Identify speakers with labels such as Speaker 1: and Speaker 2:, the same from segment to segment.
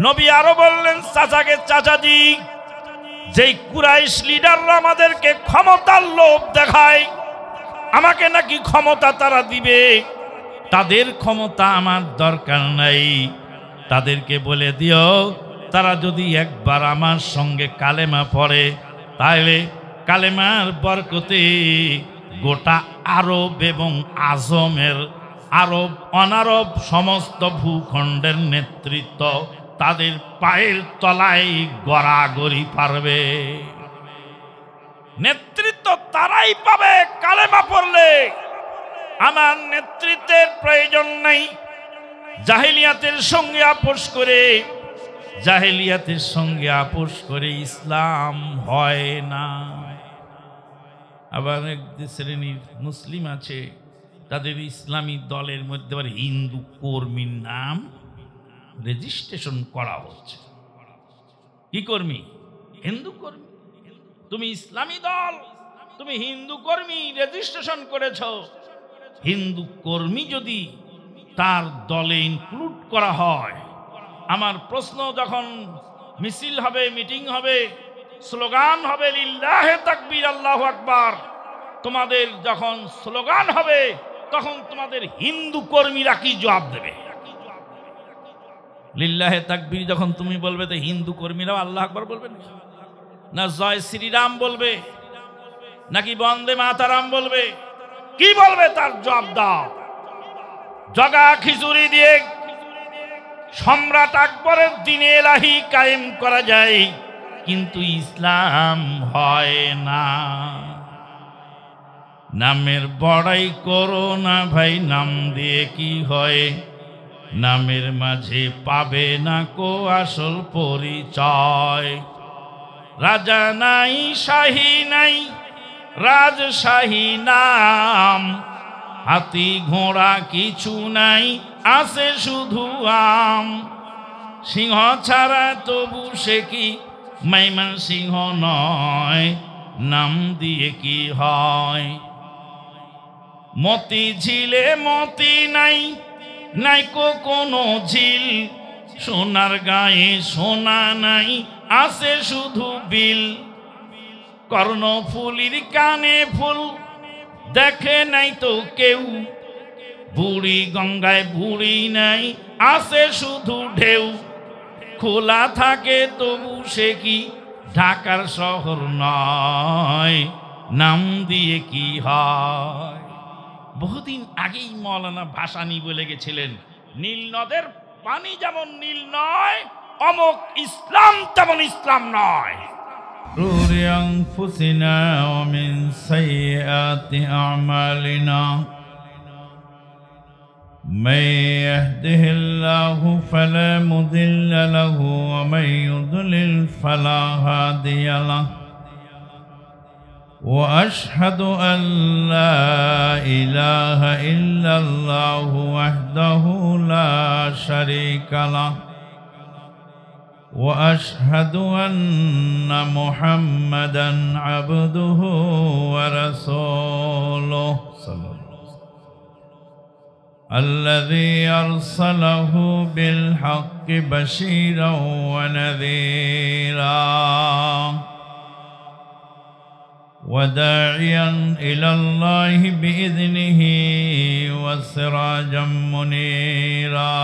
Speaker 1: নবী আরো বললেন, চাচাকে চাচাজি, যেই কুরাইশ লিডাররা আমাদেরকে ক্ষমতার লোভ দেখায়, আমাকে নাকি ক্ষমতা তারা দিবে, তাদের ক্ষমতা আমার দরকার নাই। তাদেরকে বলে দিও, তারা যদি একবার আমার সঙ্গে কালেমা পড়ে, তাহলে কালেমার বরকতে গোটা আরব এবং আজমের, আরব অনারব সমস্ত ভূখণ্ডের নেতৃত্ব তাদের পায়ের তলায় গড়াগড়ি পারবে। নেতৃত্ব তারাই পাবে কালেমা পড়লে। আমার নেতৃত্বের প্রয়োজন নেই। জাহেলিয়াতের সঙ্গে আপোষ করে, জাহেলিয়াতের সঙ্গে আপোষ করে ইসলাম হয় না। আবার এক শ্রেণীর মুসলিম আছে, তাদের ইসলামী দলের মধ্যে আবার হিন্দু কর্মীর নাম রেজিস্ট্রেশন করা হচ্ছে। কি কর্মী? হিন্দু কর্মী। তুমি ইসলামী দল, তুমি হিন্দু কর্মী রেজিস্ট্রেশন করেছ। হিন্দু কর্মী যদি তার দলে ইনক্লুড করা হয়, আমার প্রশ্ন, যখন মিছিল হবে, মিটিং হবে, স্লোগান হবে লিল্লাহে তাকবীর আল্লাহু আকবার, তোমাদের যখন স্লোগান হবে তখন তোমাদের হিন্দু কর্মীরা কি জবাব দেবে? লিল্লাহে তাকবীর যখন তুমি বলবে, তো হিন্দু কর্মীরাও আল্লাহু আকবার বলবে না জয় শ্রীরাম বলবে, নাকি বন্দে মাতারাম বলবে? কি বলবে তার জবাব দাও। জগা খিচুড়ি দিয়ে সম্রাট আকবরের দিনে এলাহি কায়েম করা যায়, কিন্তু ইসলাম হয় না। নামের বড়াই করো না ভাই, নাম দিয়ে কি হয়? নামের মাঝে পাবে না কো আসল পরিচয়। রাজা নাই, শাহী নাই, রাজশাহী নাম, হাতি ঘোড়া কিছু নাই, আছে শুধু আম। সিংহ ছাড়া তবু সে কি মাইমান সিংহ নয়, নাম দিয়ে কি হয়? মতি ঝিলে মতি নাই, নাইকো কোনো ঝিল, সোনার গায়ে সোনা নাই, আছে শুধু বিল। কর্ণফুলির কানে ফুল, দেখে নাই তো কেউ, বুড়ি গঙ্গায় বুড়ি নাই, আছে শুধু ঢেউ। খোলা থাকে তবু সে কি ঢাকার শহর নয়, নাম দিয়ে কি হয়? বহুদিন আগেই মৌলানা ভাসানী বলে গেছিলেন, নীল নদের পানি যেমন নীল নয়, অমুক ইসলাম তেমন ইসলাম নয়।
Speaker 2: شرور أنفسنا ومن سيئات أعمالنا من يهده الله فلا مضل له ومن يضلل فلا هادي له وأشهد أن لا إله إلا الله وحده لا شريك له وأشهد أن محمدا عبده ورسوله الذي أرسله بالحق بشيرا ونذيرا وداعيا إلى الله بإذنه وسراجا منيرا.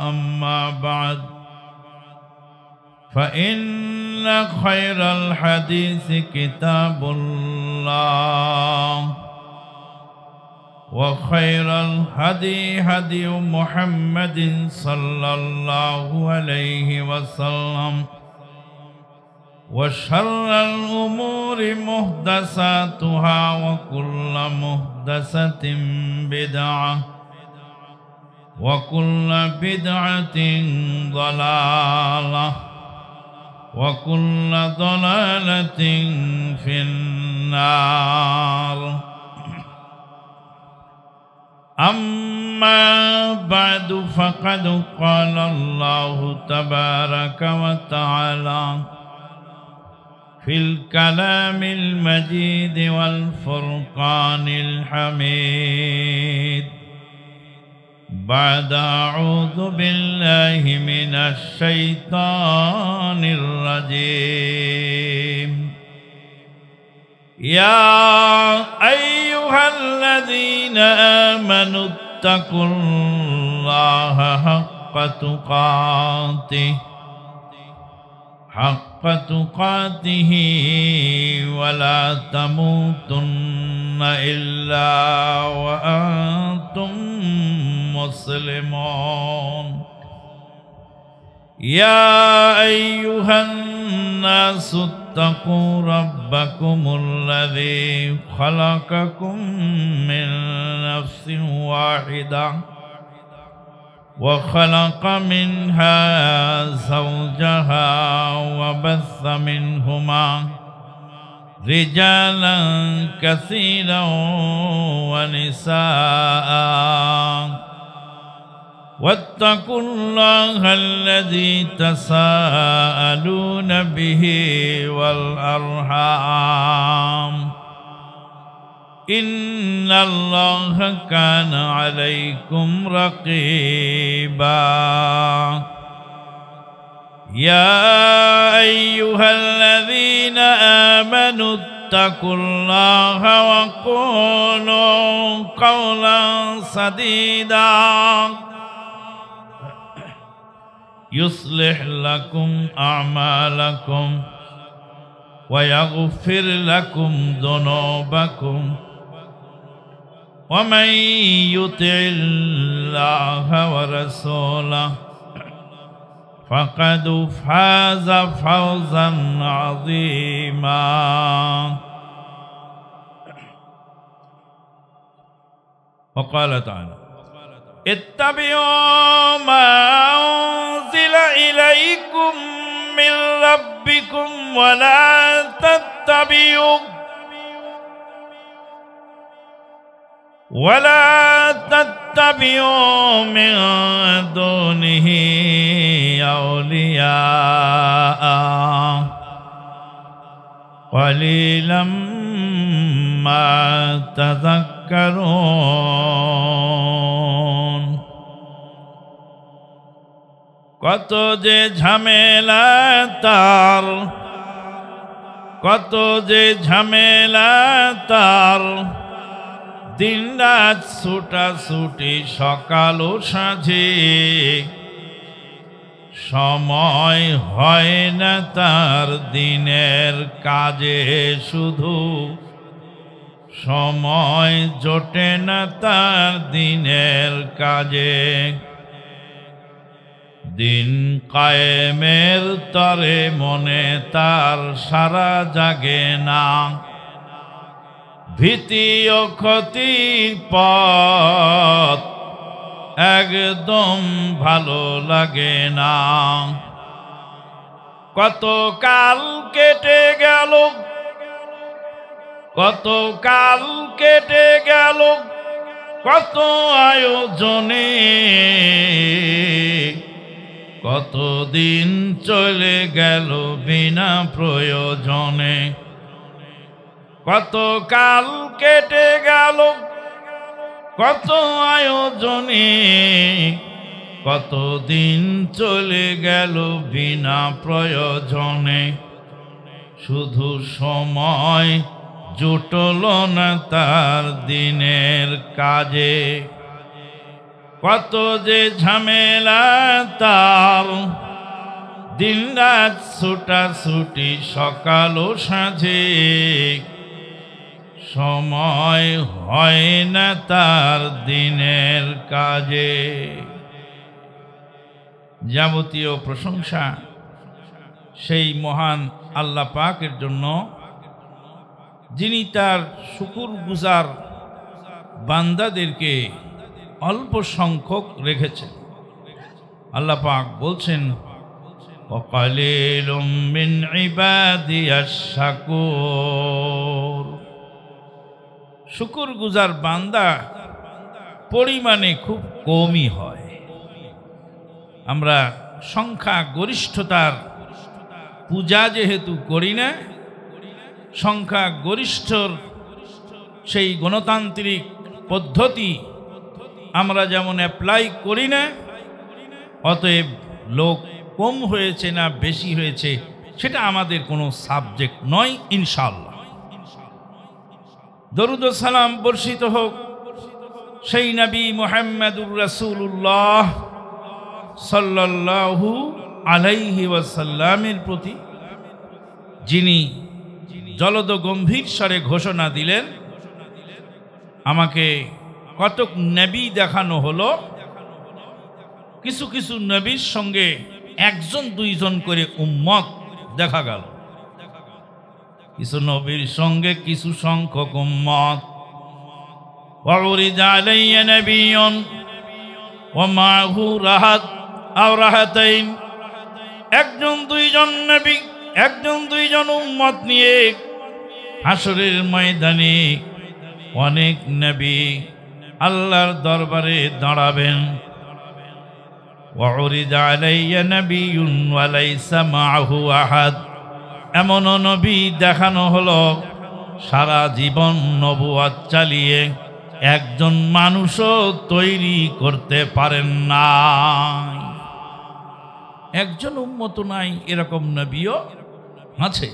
Speaker 2: أما بعد، فإن خير الحديث كتاب الله وخير الهدي هدي محمد صلى الله عليه وسلم وشر الأمور محدثاتها وكل محدثة بدعة وكل بدعة ضلالة وكل ضلالة في النار. أما بعد، فقد قال الله تبارك وتعالى في الكلام المجيد والفرقان الحميد: بعد أعوذ بالله من الشيطان الرجيم يا أيها الذين آمنوا اتقوا الله حق تقاته ولا تموتن إلا وأنتم مسلمون يا أيها الناس اتقوا ربكم الذي خلقكم من نفس واحدة وخلق منها زوجها وبث منهما رجالا كثيرا ونساء واتقوا الله الذي تساءلون به والأرحام إن الله كان عليكم رقيبا يا أيها الذين آمنوا اتقوا الله وقولوا قولا سديدا يصلح لكم أعمالكم ويغفر لكم ذنوبكم ومن يطع الله ورسوله فقد فاز فوزا عظيما وقال تعالى اتبعوا ما أنزل إليكم من ربكم ولا تتبعوا من دونه أولياء قليلا ما تذكرون কত যে ঝামেলা তার কত যে ঝামেলা তার দিন রাত ছুটাছুটি সকাল ও সাঁঝে সময় হয় না তার দিনের কাজে শুধু সময় জোটে না তার দিনের কাজে দিন কায়েমের তরে মনে তার সারা জাগে না ভীতি ও ক্ষতি পথ একদম ভালো লাগে না কত কাল কেটে গেল কত কাল কেটে গেল কত আয়োজনে কতদিন চলে গেল বিনা প্রয়োজনে কত কাল কেটে গেল কত আয়োজনে কতদিন চলে গেল বিনা প্রয়োজনে শুধু সময় জুটল না তার দিনের কাজে কত যে ঝামেলা তার দিন রাত ছুটাছুটি সকাল ও সাঁঝে সময় হয় না তার দিনের কাজে যাবতীয় প্রশংসা সেই মহান আল্লাহ পাকের জন্য যিনি তার শুকরগুজার বান্দাদেরকে অল্প সংখ্যক রেখেছেন আল্লাহ পাক বলছেন ওয়াকালিলুম মিন ইবাদিয়াশ শাকুর শুকরগুজার বান্দা পরিমাণে খুব কমই হয় আমরা সংখ্যা গরিষ্ঠতার পূজা যেহেতু করি না সংখ্যা গরিষ্ঠর সেই গণতান্ত্রিক পদ্ধতি আমরা যেমন অ্যাপ্লাই করি না, অতএব লোক কম হয়েছে না বেশি হয়েছে সেটা আমাদের কোনো সাবজেক্ট নয়। ইনশাআল্লাহ দরুদ ও সালাম বর্ষিত হোক সেই নবী মুহাম্মদুর রাসূলুল্লাহ সাল্লাল্লাহু আলাইহি ওয়াসাল্লামের প্রতি, যিনি জলদ গম্ভীর স্বরে ঘোষণা দিলেন, আমাকে কতক নবী দেখানো হলো, কিছু কিছু নবীর সঙ্গে একজন দুইজন করে উম্মত দেখা গেল, কিছু নবীর সঙ্গে কিছু সংখ্যক উম্মত। ওয়াউরিদা আলাইয়া নাবিয়্যুন ওয়া মা'হু রাহাত আও রাহাতাইন, একজন দুইজন নবী একজন দুইজন উম্মত নিয়ে হাসরের ময়দানে অনেক নবী আল্লাহর দরবারে দাঁড়াবেন। ওয়াউরিদা আলাইয়া নাবিয়্যুন ওয়া লাইসা মা'হু আহাদ, এমন নবী দেখানো হলো সারা জীবন নবুয়ত চালিয়ে একজন মানুষও তৈরি করতে পারেন না, একজন উম্মত নাই, এরকম নবীও আছে।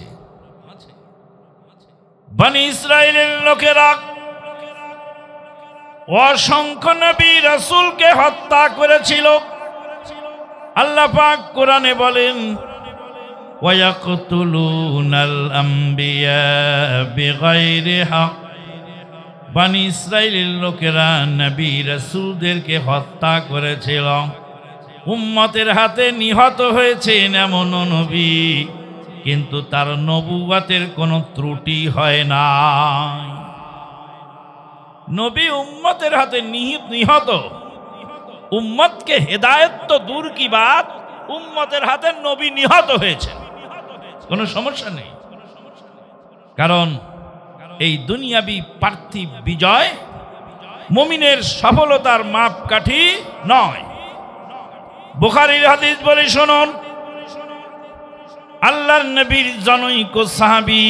Speaker 2: বনি ইসরাইলের লোকেরা অসংখ্য নবী রাসূলকে হত্যা করেছিল। আল্লাহ পাক কোরআনে বলেন, ওয়ায়াকতুলুনাল আম্বিয়া বিগাইরি হক, বনি ইসরাইলের লোকেরা নবী রাসূলদেরকে হত্যা করেছিল। উম্মতের হাতে নিহত হয়েছেন এমন নবী, কিন্তু তার নবুয়তের কোনো ত্রুটি হয় না। নবী উম্মতের হাতে নিহত, উম্মতকে হেদায়েত তো দূর কি বাত, উম্মতের হাতে নবী নিহত হয়েছে, কোনো সমস্যা নেই। কারণ এই দুনিয়াবি পার্থিব বিজয় মুমিনের সফলতার মাপকাঠি নয়। বুখারীর হাদিস বলে শুনুন, আল্লাহর নবীর জনৈক সাহাবী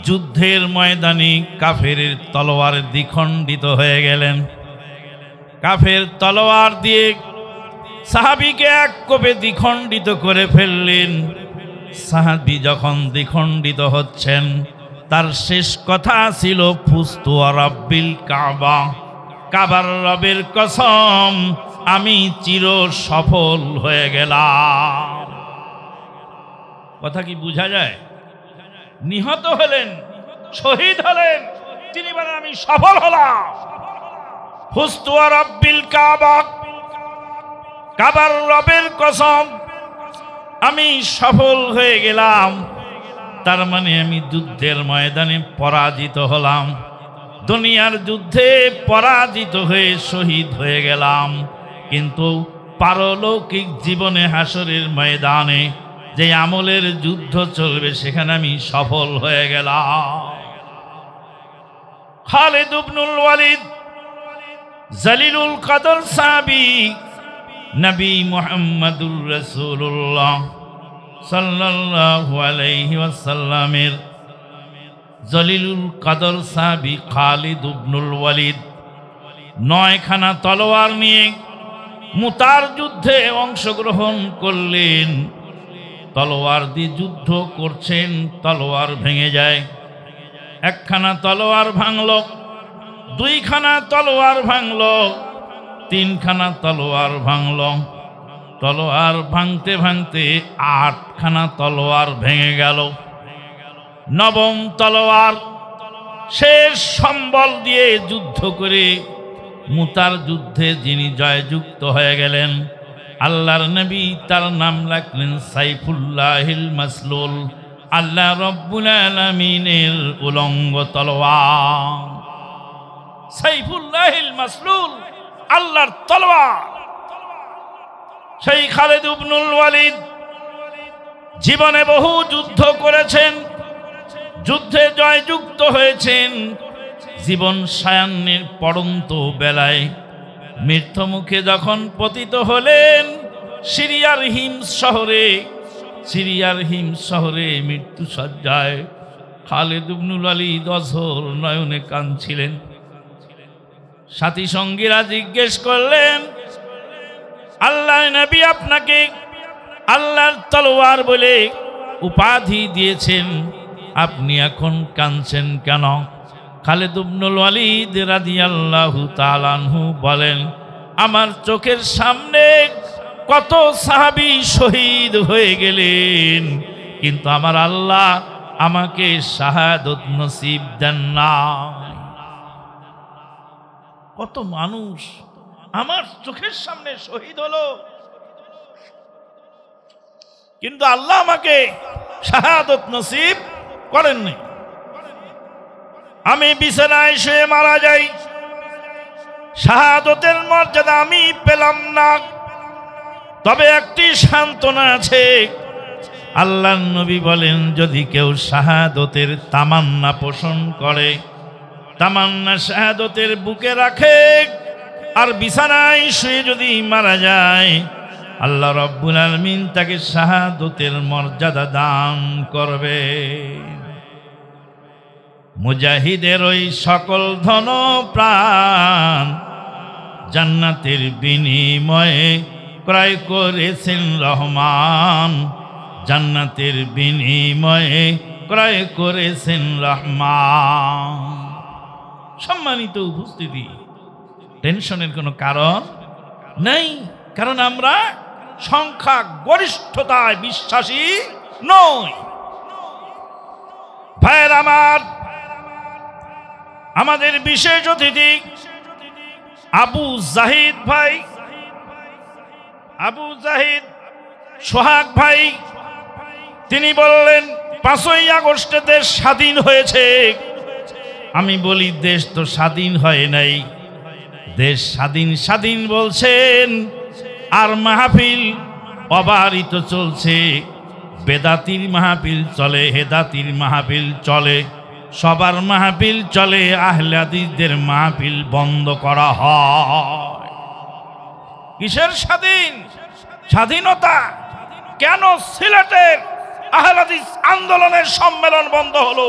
Speaker 2: যুদ্ধের ময়দানে কাফেরের তলোয়ার দ্বিখণ্ডিত হয়ে গেলেন। কাফের তলোয়ার দিয়ে সাহাবীকে এক কোপে দ্বিখণ্ডিত করে ফেললেন। সাহাবী যখন দ্বিখণ্ডিত হচ্ছেন, তার শেষ কথা ছিল ফুস্তু রাব্বিল কাবা, কাবার রবের কসম আমি চির সফল হয়ে গেলাম। কথা কি বোঝা যায়? নিহত হলেন, শহীদ হলেন, তিনি বলেন আমি সফল হলাম। ফুস্তু রাব্বিল কাবা, কাবার রবের কসম আমি সফল হয়ে গেলাম। তার মানে আমি যুদ্ধের ময়দানে পরাজিত হলাম, দুনিয়ার যুদ্ধে পরাজিত হয়ে শহীদ হয়ে গেলাম, কিন্তু পারলৌকিক জীবনে হাসরের ময়দানে যে আমলের যুদ্ধ চলবে সেখানে আমি সফল হয়ে গেলাম। খালিদ ইবনুল ওয়ালিদ জলিলুল কদর সাহাবী, নবী মুহাম্মদুর রাসূলুল্লাহ সাল্লাল্লাহু আলাইহি ওয়াসাল্লামের জলিলুল কদর সাহাবী খালিদ ইবনুল ওয়ালিদ 9খানা তলোয়ার নিয়ে মুতার যুদ্ধে অংশগ্রহণ করলেন। তলোয়ার দিয়ে যুদ্ধ করছেন, তলোয়ার ভেঙে যায়। একখানা তলোয়ার ভাঙল, দুইখানা তলোয়ার ভাঙল, তিনখানা তলোয়ার ভাঙল। তলোয়ার ভাঙতে ভাঙতে 8খানা তলোয়ার ভেঙে গেল। নবম তলোয়ার শেষ সম্বল দিয়ে যুদ্ধ করে মুতার যুদ্ধে যিনি জয়যুক্ত হয়ে গেলেন, আল্লাহর নবী তার নাম রাখলেন সাইফুল্লাহিল মাসলুল, আল্লাহ রব্বুল আলামিনের উলঙ্গ তলোয়ার। সাইফুল্লাহিল মাসলুল, আল্লাহর তলোয়ার। সেই খালিদ ইবনুল ওয়ালিদ জীবনে বহু যুদ্ধ করেছেন, যুদ্ধে জয়যুক্ত হয়েছেন। জীবন সায়ান্নের পড়ন্ত বেলায় মৃত্যু মুখে যখন পতিত হলেন, সিরিয়ার হিমস শহরে মৃত্যু সজ্জায় খালিদ ইবনুল ওয়ালিদ অঝোর নয়নে কাঁদছিলেন। সাথী সঙ্গীরা জিজ্ঞেস করলেন, আল্লাহ নবী আপনাকে আল্লাহর তলোয়ার বলে উপাধি দিয়েছেন, আপনি এখন কাঁদছেন কেন? খালিদ ইবনুল ওয়ালিদ রাদিয়াল্লাহু তাআলা আনহু বলেন, আমার চোখের সামনে কত সাহাবী শহীদ হয়ে গেলেন, কিন্তু আমার আল্লাহ আমাকে শাহাদত নসিব দেন না। কত মানুষ আমার চোখের সামনে শহীদ হলো, কিন্তু আল্লাহ আমাকে শাহাদত নসিব করেননি। আমি বিছানায় শুয়ে মারা যাই, শাহাদতের মর্যাদা আমি পেলাম না। তবে একটি সান্ত্বনা আছে, আল্লাহর নবী বলেন, যদি কেউ শাহাদতের তামান্না পোষণ করে, তামান্না শাহাদতের বুকে রাখে, আর বিছানায় শুয়ে যদি মারা যায়, আল্লাহ রাব্বুল আলামিন তাকে শাহাদতের মর্যাদা দান করবে। মুজাহিদের ওই সকল ধন প্রাণ জান্নাতের বিনিময়ে ক্রয় করেছেন রহমান, জান্নাতের বিনিময়ে ক্রয় করেছেন রহমান। সম্মানিত উপস্থিতি, টেনশনের কোনো কারণ নেই, কারণ আমরা সংখ্যা গরিষ্ঠতায় বিশ্বাসী নই। ভাইয়ের আমার, আমাদের বিশেষ অতিথি আবু জাহিদ ভাই, আবু জাহিদ সোহাগ ভাই, তিনি বললেন 5ই আগস্টে দেশ স্বাধীন হয়েছে। আমি বলি, দেশ তো স্বাধীন হয় নাই, দেশ স্বাধীন স্বাধীন বলছেন, আর মাহফিল অবারিত চলছে। বেদাতির মাহফিল চলে, হেদাতির মাহফিল চলে, সবার মাহফিল চলে, আহলে হাদিসদের মাহফিল বন্ধ করা হয়। কিসের স্বাধীন? স্বাধীনতা কেন সিলেটের আহলে হাদিস আন্দোলনের সম্মেলন বন্ধ হলো?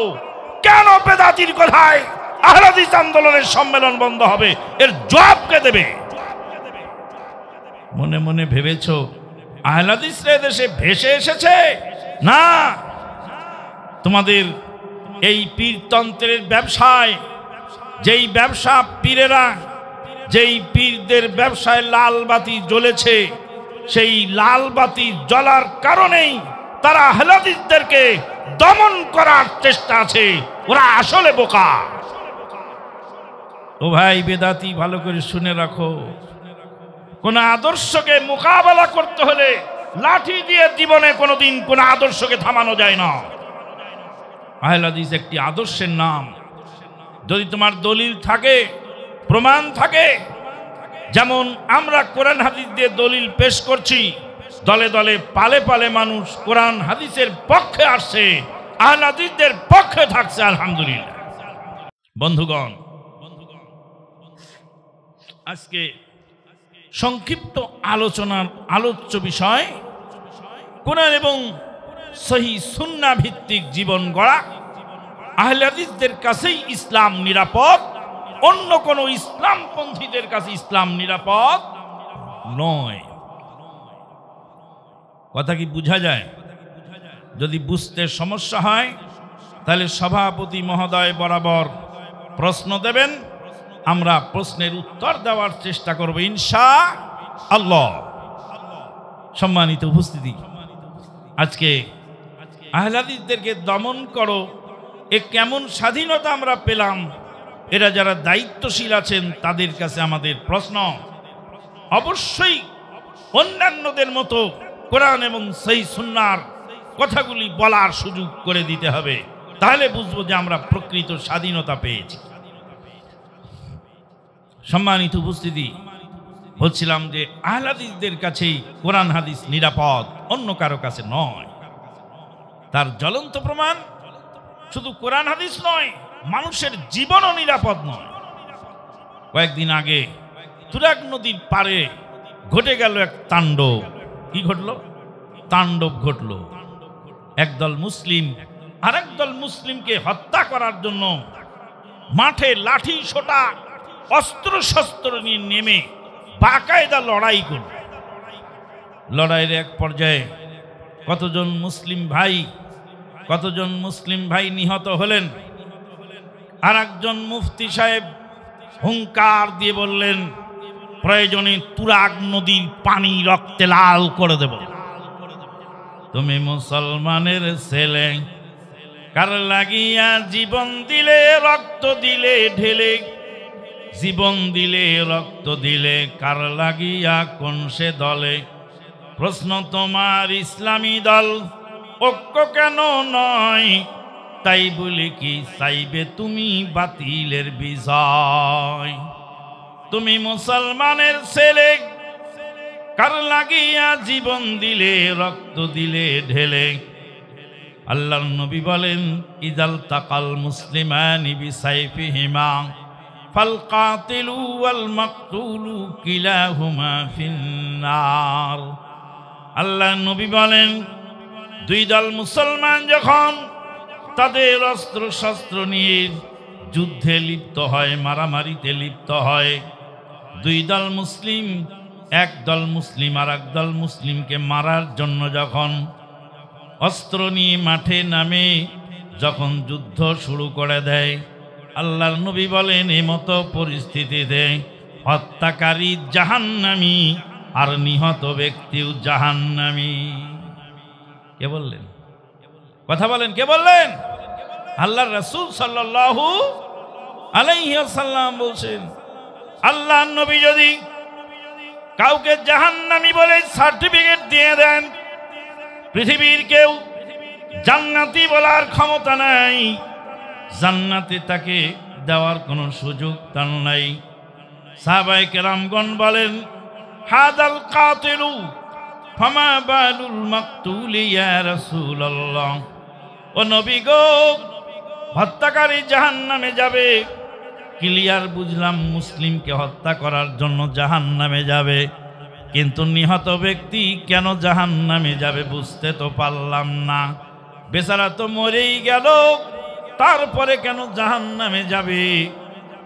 Speaker 2: কেন বেদাতির কথায় আহলে হাদিস আন্দোলনের সম্মেলন বন্ধ হবে? এর জবাব কে দেবে? মনে মনে ভেবেছো আহলে হাদিসরা দেশে ভেসে এসেছে? না, তোমাদের এই পীরতন্ত্রের ব্যবসায়, যেই ব্যবসা পীরেরা, যেই পীরদের ব্যবসায় লাল বাতি জ্বলেছে, সেই লাল বাতি জ্বলার কারণেই তারা আহলে হাদিসদেরকে দমন করার চেষ্টা আছে। ওরা আসলে বোকা। ও ভাই বেদাতি, ভালো করে শুনে রাখো, কোন আদর্শকে মোকাবেলা করতে হলে লাঠি দিয়ে জীবনে কোনোদিন কোন আদর্শকে থামানো যায় না। আহলে হাদিস একটি আদর্শের নাম। যদি তোমার দলিল থাকে, প্রমাণ থাকে, যেমন আমরা কোরআন হাদিস দিয়ে দলিল পেশ করছি, দলে দলে পালে পালে মানুষ কোরআন হাদিসের পক্ষে আসছে, আহলে হাদিসদের পক্ষে থাকছে, আলহামদুলিল্লাহ। বন্ধুগণ, আজকে সংক্ষিপ্ত আলোচনার আলোচ্য বিষয় কোরআন এবং সহি সুন্নাহ ভিত্তিক জীবন গড়া। আহলে হাদিসদের কাছেই ইসলাম নিরাপদ, অন্য কোন ইসলামপন্থীদের কাছে ইসলাম নিরাপদ নয়। কথা কি বোঝা যায়? যদি বুঝতে সমস্যা হয় তাহলে সভাপতি মহোদয় বরাবর প্রশ্ন দেবেন, আমরা প্রশ্নের উত্তর দেওয়ার চেষ্টা করব ইনশাআল্লাহ। সম্মানিত উপস্থিতি, আজকে আহলে হাদিসদেরকে দমন করো, এ কেমন স্বাধীনতা আমরা পেলাম? এরা যারা দায়িত্বশীল আছেন তাদের কাছে আমাদের প্রশ্ন, অবশ্যই অন্যান্যদের মতো কোরআন এবং সহিহ সুন্নাহর কথাগুলি বলার সুযোগ করে দিতে হবে, তাহলে বুঝবো যে আমরা প্রকৃত স্বাধীনতা পেয়েছি। সম্মানিত উপস্থিতি, বলছিলাম যে আহলে হাদিসদের কাছেই কোরআন হাদিস নিরাপদ, অন্য কারো কাছে নয়। তার জ্বলন্ত প্রমাণ শুধু কোরআন হাদিস নয়, মানুষের জীবনও নিরাপদ নয়। কয়েকদিন আগে তুরাগ নদীর পারে ঘটে গেল এক তাণ্ডব। কি ঘটল? তাণ্ডব ঘটল। একদল মুসলিম আরেক দল মুসলিমকে হত্যা করার জন্য মাঠে লাঠি সোটা
Speaker 1: অস্ত্র শস্ত্র নিয়ে নেমে বাকায়দা লড়াই করবে। লড়াইয়ের এক পর্যায়ে কতজন মুসলিম ভাই নিহত হলেন। আর একজন মুফতি সাহেব হুঙ্কার দিয়ে বললেন, প্রয়োজনে তুরাগ নদীর পানি রক্তে লাল করে দেব। তুমি মুসলমানের ছেলে, কার লাগিয়া জীবন দিলে রক্ত দিলে ঢেলে, জীবন দিলে রক্ত দিলে কার লাগিয়া কোন সে দলে। প্রশ্ন তোমার ইসলামী দল ঐক্য কেন নয়, তাই বলে কি চাইবে তুমি বাতিলের বিজয়। তুমি মুসলমানের ছেলে, কার লাগিয়া জীবন দিলে রক্ত দিলে ঢেলে। আল্লাহর নবী বলেন, ইদাল তাকাল মুসলিমানি বিসাইফিহিমা ফাল কাতিলু ওয়াল মাকতুলু কিলাহুমা ফিন্নার। আল্লাহর নবী বলেন, দুই দল মুসলমান যখন তাদের অস্ত্র শস্ত্র নিয়ে যুদ্ধে লিপ্ত হয়, মারামারিতে লিপ্ত হয়, দুই দল মুসলিম, এক দল মুসলিম আর এক দল মুসলিমকে মারার জন্য যখন অস্ত্র নিয়ে মাঠে নামে, যখন যুদ্ধ শুরু করে দেয়, আল্লাহর নবী বলেন, এই মতো পরিস্থিতিতে হত্যাকারী জাহান্নামী আর নিহত ব্যক্তিও জাহান্নামী। কে বললেন? কথা বলেন, কে বললেন? আল্লাহর রাসূল সাল্লাল্লাহু আলাইহি ওয়াসাল্লাম বলছেন, আল্লাহর নবী যদি কাউকে জাহান্নামী বলে সার্টিফিকেট দিয়ে দেন, পৃথিবীর কেউ জান্নাতি বলার ক্ষমতা নাই, জান্নাতে তাকে দেওয়ার কোনো সুযোগ তার নাই। সাহাবায়ে কেরামগণ বলেন, হাদাল কাতিলু ফামা বালুল মাকতুল ইয়া রাসূলুল্লাহ। ও নবী গো, হত্যাকারী জাহান্নামে যাবে, ক্লিয়ার বুঝলাম মুসলিমকে হত্যা করার জন্য জাহান্নামে যাবে, কিন্তু নিহত ব্যক্তি কেন জাহান্নামে যাবে বুঝতে তো পারলাম না। বেচারা তো মরেই গেল, তারপরে কেন জাহান্নামে যাবে?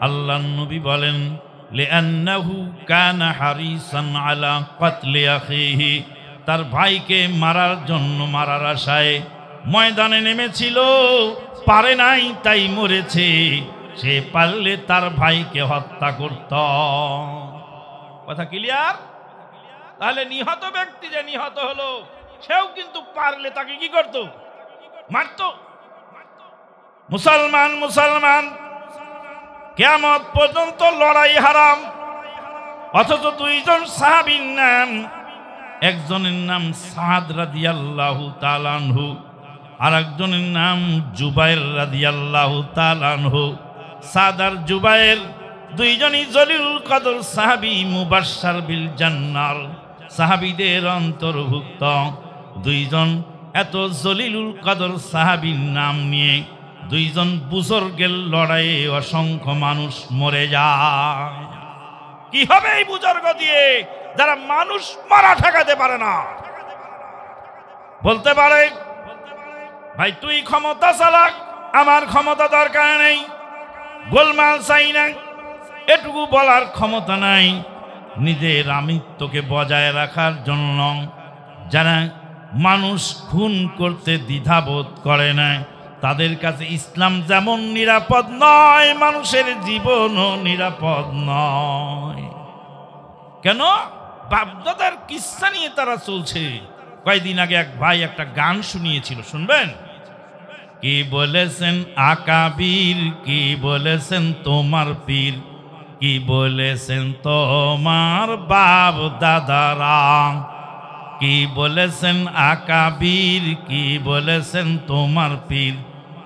Speaker 1: আল্লাহর নবী বলেন, লিআন্নাহু কানা হারিসান আলা কতলি আখিহি। তার ভাইকে মারার জন্য, মারার আশায় ময়দানে নেমেছিল, পারে নাই তাই মরেছে। সে পারলে তার ভাইকে হত্যা করত। কথা ক্লিয়ার? তাহলে নিহত ব্যক্তি যে নিহত হলো, সেও কিন্তু পারলে তাকে কি করত? মারত। মুসলমান কিয়ামত পর্যন্ত লড়াই হারাম। অথচ দুইজন সাহাবীর নাম, একজনের নাম সাদ রাদিয়াল্লাহু তাআলা আনহু, আর একজনের নাম জুবাইর রাদিয়াল্লাহু তাআলা আনহু। সাদ আর জুবাইর দুইজনই জলিলুল কদর সাহাবী, মুবাশশার বিল জান্নাহ সাহাবীদের অন্তর্ভুক্ত। দুইজন এত জলিলুল কদর সাহাবীর নাম নিয়ে দুইজন বুজুর্গের লড়াইয়ে অসংখ্য মানুষ মরে যায়। কি হবে এই বুজুর্গ দিয়ে, যারা মানুষ মারা ঠেকাতে পারে না? বলতে পারে, ভাই তুই ক্ষমতা চালাক, আমার ক্ষমতা দরকার নেই, গোলমাল চাই না, এটুকু বলার ক্ষমতা নাই। নিজের আমিত্বকে বজায় রাখার জন্য যারা মানুষ খুন করতে দ্বিধাবোধ করে না, তাদের কাছে ইসলাম যেমন নিরাপদ নয়, মানুষের জীবনও নিরাপদ নয়। কেন? বাপদাদার কিস্সা নিয়ে তারা চলছে। কয়েকদিন আগে এক ভাই একটা গান শুনিয়েছিল, শুনবেন? কি বলেছেন আকাবির, কি বলেছেন তোমার পীর, কি বলেছেন তোমার বাপ দাদারা, কি বলেছেন আকাবির, কি বলেছেন তোমার পীর,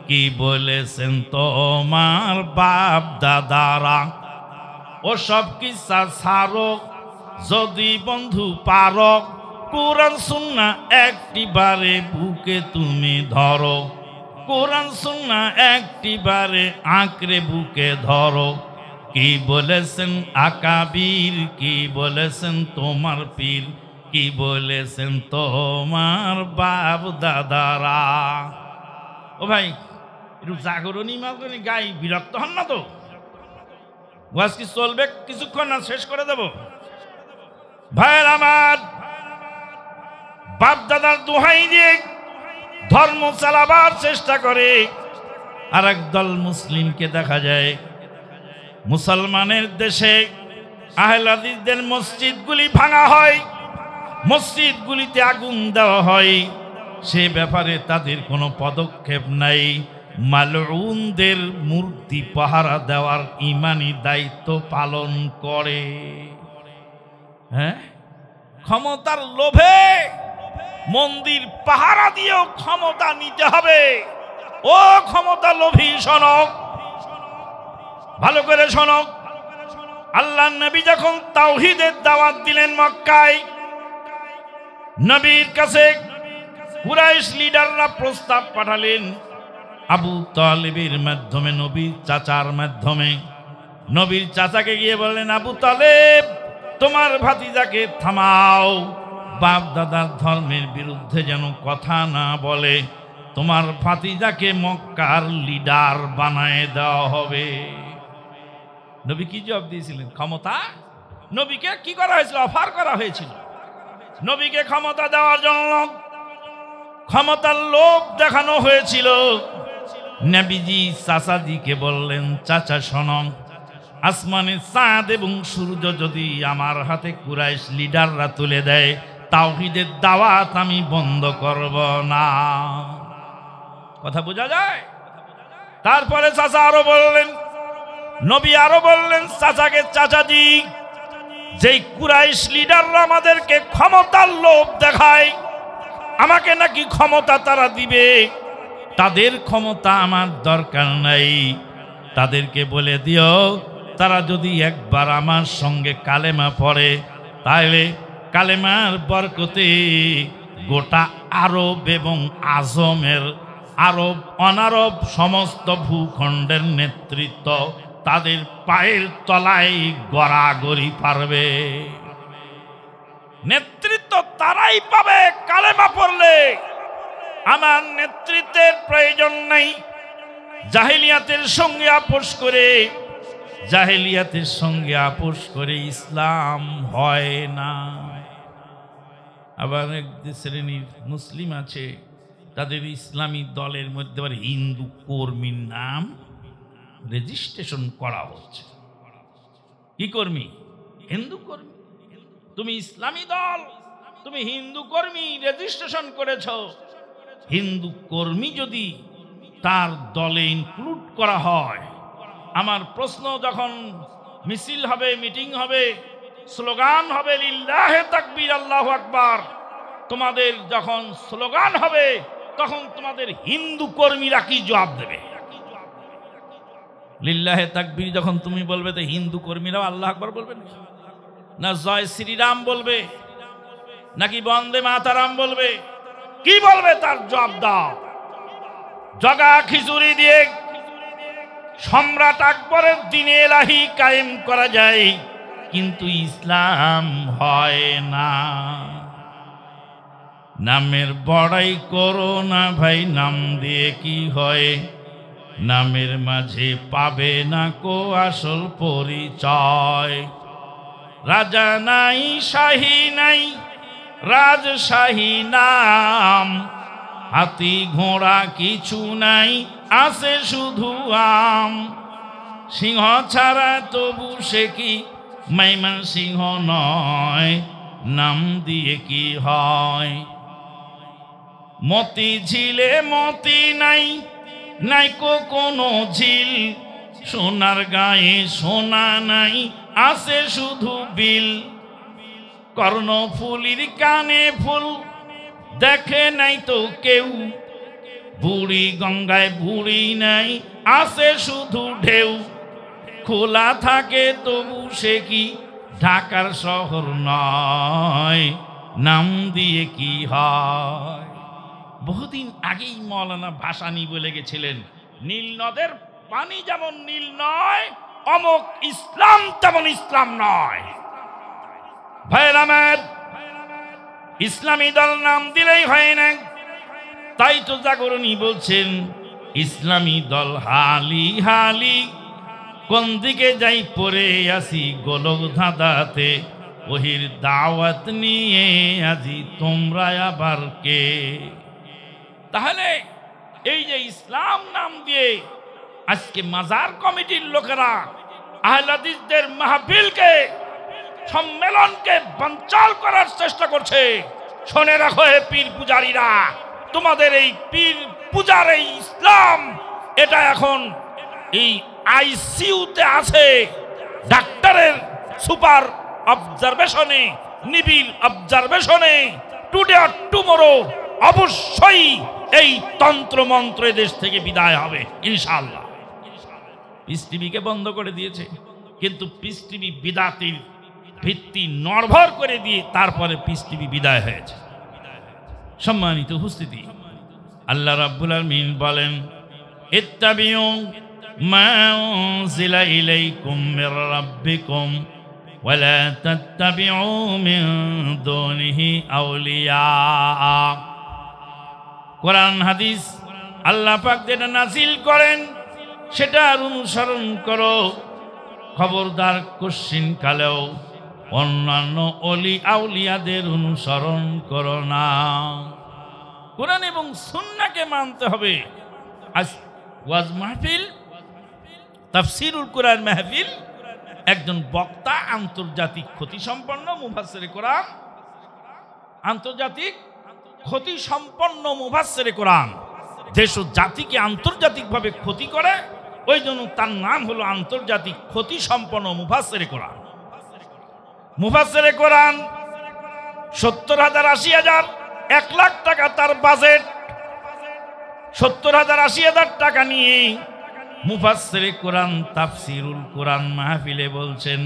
Speaker 1: কি বলেছেন তোমার বাপ দাদারা। ও সব কিসা ছাড়ো, যদি বন্ধু পারো, কোরআন সুন্নাহ একটিবারে বুকে তুমি ধরো, কোরআন সুন্নাহ একটিবারে আঁকড়ে বুকে ধরো। কি বলেছেন আকাবির, কি বলেছেন তোমার পীর, কি বলেছেন তোমার বাপ দাদারা। ও ভাই, একটু জাগরণী মাগরণী গাই, বিরক্ত হন না তো? ওয়াজ কি চলবে কিছুক্ষণ, না শেষ করে দেব? ভাইয়ের আমার, বাপ দাদার দোহাই দিয়ে ধর্ম চালাবার চেষ্টা করে আর একদল মুসলিমকে দেখা যায় মুসলমানের দেশে আহলে হাদিসদের মসজিদগুলি ভাঙা হয়, মসজিদগুলিতে আগুন দেওয়া হয়, সে ব্যাপারে তাদের কোনো পদক্ষেপ নাই। মালউনদের মূর্তি পাহারা দেওয়ার ইমানি দায়িত্ব পালন করে। হ্যাঁ, ক্ষমতার লোভে মন্দির পাহারা দিয়েও ক্ষমতা নিতে হবে। ও ক্ষমতা লোভী শোনক, ভালো করে শোনক। আল্লাহ নবী যখন তাওহীদের দাওয়াত দিলেন মক্কায়, নবীর কাছে কুরাইশ লিডাররা প্রস্তাব পাঠালেন আবু তালেবের মাধ্যমে, নবীর চাচার মাধ্যমে। নবীর চাচাকে গিয়ে বললেন, আবু তালেব তোমার ভাতিজাকে থামাও, বাপ দাদার ধর্মের বিরুদ্ধে যেন কথা না বলে, তোমার ভাতিজাকে মক্কার লিডার বানায় দেওয়া হবে। নবী কি জবাব দিয়েছিলেন? ক্ষমতা। নবীকে কি করা হয়েছিল? অফার করা হয়েছিল নবীকে ক্ষমতা দেওয়ার জন্য, ক্ষমতার লোভ দেখানো হয়েছিল। নবীজি চাচাজিকে বললেন, চাচা শোনো, আসমানের চাঁদ এবং সূর্য যদি আমার হাতে কুরাইশ লিডাররা তুলে দেয়, তাওহীদের দাওয়াত আমি বন্ধ করব না। কথা বোঝা যায়? তারপরে চাচা আরো বললেন, নবী আরো বললেন চাচাকে, চাচাজি যেই কুরাইশ লিডাররা আমাদেরকে ক্ষমতার লোভ দেখায়, আমাকে নাকি ক্ষমতা তারা দিবে, তাদের ক্ষমতা আমার দরকার নাই। তাদেরকে বলে দিও, তারা যদি একবার আমার সঙ্গে কালেমা পড়ে, তাহলে কালেমার বরকতে গোটা আরব এবং আজমের, আরব অনারব সমস্ত ভূখণ্ডের নেতৃত্ব তাদের পায়ের তলায় গড়াগড়ি পারবে। নেতৃত্ব তারাই পাবে কালেমা পড়লে। আমার নেতৃত্বের প্রয়োজন নেই। জাহেলিয়াতের সঙ্গে আপোষ করে, জাহেলিয়াতের সঙ্গে আপোষ করে ইসলাম হয় না। আবার এক শ্রেণীর মুসলিম আছে, তাদের ইসলামী দলের মধ্যে আবার হিন্দু কর্মীর নাম রেজিস্ট্রেশন করা হচ্ছে। কি কর্মী? হিন্দু কর্মী। তুমি ইসলামী দল, তুমি হিন্দু কর্মী রেজিস্ট্রেশন করেছ। হিন্দু কর্মী যদি তার দলে ইনক্লুড করা হয়, আমার প্রশ্ন, যখন মিছিল হবে, মিটিং হবে, স্লোগান হবে লিল্লাহে তাকবীর আল্লাহু আকবার, তোমাদের যখন স্লোগান হবে তখন তোমাদের হিন্দু কর্মীরা কি জবাব দেবে? লিল্লাহে তাকবীর যখন তুমি বলবে, তো হিন্দু কর্মীরাও আল্লাহু আকবার বলবে না জয় শ্রীরাম বলবে, নাকি বন্দে মাতারাম বলবে? কি বলবে তার জবাব দাও। জগা খিচুড়ি দিয়ে সম্রাট আকবরের দ্বীনে ইলাহি কায়েম করা যায়, কিন্তু ইসলাম হয় না। নামের বড়াই করো না ভাই, নাম দিয়ে কি হয়? নামের মাঝে পাবে না কো আসল পরিচয়। রাজা নাই, শাহী নাই, রাজশাহী নাম, হাতি ঘোড়া কিছু নাই, আছে শুধু আম। সিংহ ছাড়া তবু সে কি মাইমান সিংহ নয়, নাম দিয়ে কি হয়? মতি ঝিলে মতি নাই, নাইকো কোনো ঝিল, সোনার গায়ে সোনা নাই, আছে শুধু বিল। কর্ণফুলির কানে ফুল, দেখে নাই তো কেউ, বুড়ি গঙ্গায় বুড়ি নাই, আছে শুধু ঢেউ। খোলা থাকে তবু সে কি ঢাকার শহর নয়, নাম দিয়ে কি হয়? বহুদিন আগেই মৌলানা ভাসানী বলে গেছিলেন, নীল নদের পানি যেমন নীল নয়, অমুক ইসলাম তেমন ইসলাম নয়। ভাইয়ের আমার, ইসলামী দল নাম দিলেই হয় না। তাই তো জাগরণী বলছেন, ইসলামী দল হালি হালি
Speaker 2: কোন দিকে যাই পরে আসি গোলক ধাঁধাতে, ওহির দাওয়াত নিয়ে আজি তোমরা আবার কে।
Speaker 1: তাহলে এই যে ইসলাম নাম দিয়ে আজকে মাজার কমিটির লোকেরা আহলে হাদিসদের মাহফিলকে, সম্মেলনকে বানচাল করার চেষ্টা করছে, শুনে রাখো হে পীর পূজারীরা, তোমাদের এই পীর পূজার এই ইসলাম এটা এখন এই আইসিইউতে আছে, ডাক্তারের সুপার অবজারভেশনে, নিবিড় অবজারভেশনে। টুডে অর টুমোরো অবশ্যই এই তন্ত্র মন্ত্র দেশ থেকে বিদায় হবে ইনশাআল্লাহ। পিস টিভিকে বন্ধ করে দিয়েছে, কিন্তু পিস টিভি বিদাতির ভিত্তি নড়বড় করে দিয়ে তারপরে পিস টিভি বিদায় হয়েছে। সম্মানিত উপস্থিতি,
Speaker 2: আল্লাহ রাব্বুল আলামিন বলেন, ইত্তাবিউ মা উনজিলা ইলাইকুম মির রাব্বিকুম ওয়া লা তাত্তাবিউ মিন দুনিহি আউলিয়া। কোরআন হাদিস আল্লাহ পাক যেটা নাযিল করেন সেটার অনুসরণ করো, খবরদার কোশ্চিন কালেও অন্যান্য অলি আউলিয়াদের অনুসরণ করো না।
Speaker 1: কোরআন এবং সুন্নাহকে মানতে হবে। আজ ওয়াজ মাহফিল, তাফসীরুল কোরআন মাহফিল, একজন বক্তা আন্তর্জাতিক খ্যাতিসম্পন্ন মুফাসসিরে কোরআন, আন্তর্জাতিক খ্যাতিসম্পন্ন মুফাসসিরে কোরআন, দেশ ও জাতিকে আন্তর্জাতিকভাবে ক্ষতি করে, ওই জন্য তার নাম হলো আন্তর্জাতিক খ্যাতিসম্পন্ন মুফাসসিরে কোরআন। মুফাসসিরে কোরআন 70,000 80,000 1 লাখ টাকা তার বাজেট। 70,000 80,000 টাকা নিয়ে
Speaker 2: মুফাসসিরে কোরআন তাফসীরুল কোরআন মাহফিলে বলছেন,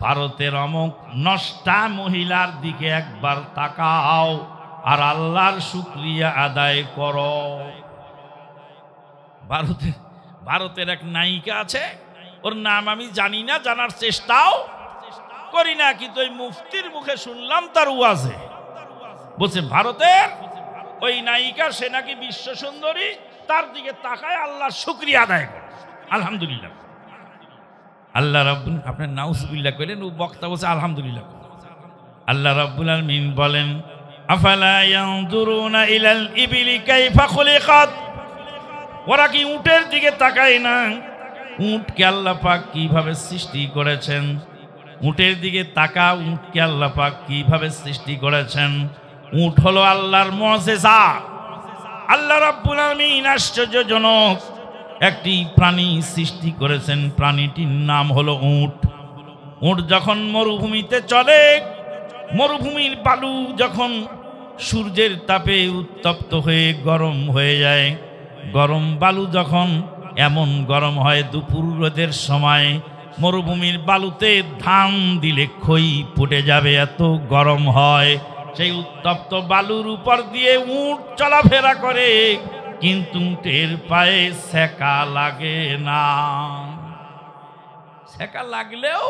Speaker 2: ভারতের অমুক নষ্টা মহিলার দিকে একবার তাকাও আর আল্লাহর শুকরিয়া আদায় করো।
Speaker 1: ভারতের এক নায়িকা আছে, ওর নাম আমি জানি না, জানার চেষ্টাও করি না, কিন্তু ওই মুফতির মুখে শুনলাম তার ওয়াজে বলছে ভারতের ওই নায়িকা, সে নাকি বিশ্ব সুন্দরী, তার দিকে তাকায় আল্লাহর শুকরিয়া আদায় করে। আলহামদুলিল্লাহ।
Speaker 2: আল্লাহ রাব্বুল,
Speaker 1: আপনার নাউজুবিল্লাহ কইলেন, ও বক্তা বলছে আলহামদুলিল্লাহ।
Speaker 2: আল্লাহ রাব্বুল আলামিন বলেন, আফালা ইয়ানজুরুনা ইলাল ইবিলি কাইফা খুলিকাত।
Speaker 1: ওরা কি উটের দিকে তাকায় না?
Speaker 2: উটকে আল্লাহ পাক কিভাবে সৃষ্টি করেছেন? উটের দিকে তাকা, উটকে আল্লাহ পাক কিভাবে সৃষ্টি করেছেন? উট হলো আল্লাহর মুজিজা। আল্লাহ রাব্বুল আলামিন আশ্চর্যজনক একটি প্রাণী সৃষ্টি করেছেন, প্রাণীটির নাম হলো উট। উট যখন মরুভূমিতে চলে, মরুভূমির বালু যখন সূর্যের তাপে উত্তপ্ত হয়ে গরম হয়ে যায়, গরম বালু যখন এমন গরম হয়, দুপুর রোদের সময় মরুভূমির বালুতে ধান দিলে খই ফুটে যাবে, এত গরম হয়। সেই উত্তপ্ত বালুর উপর দিয়ে উট চলাফেরা করে, কিন্তু উটের পায়ে সেকা লাগে না।
Speaker 1: সেকা লাগলেও,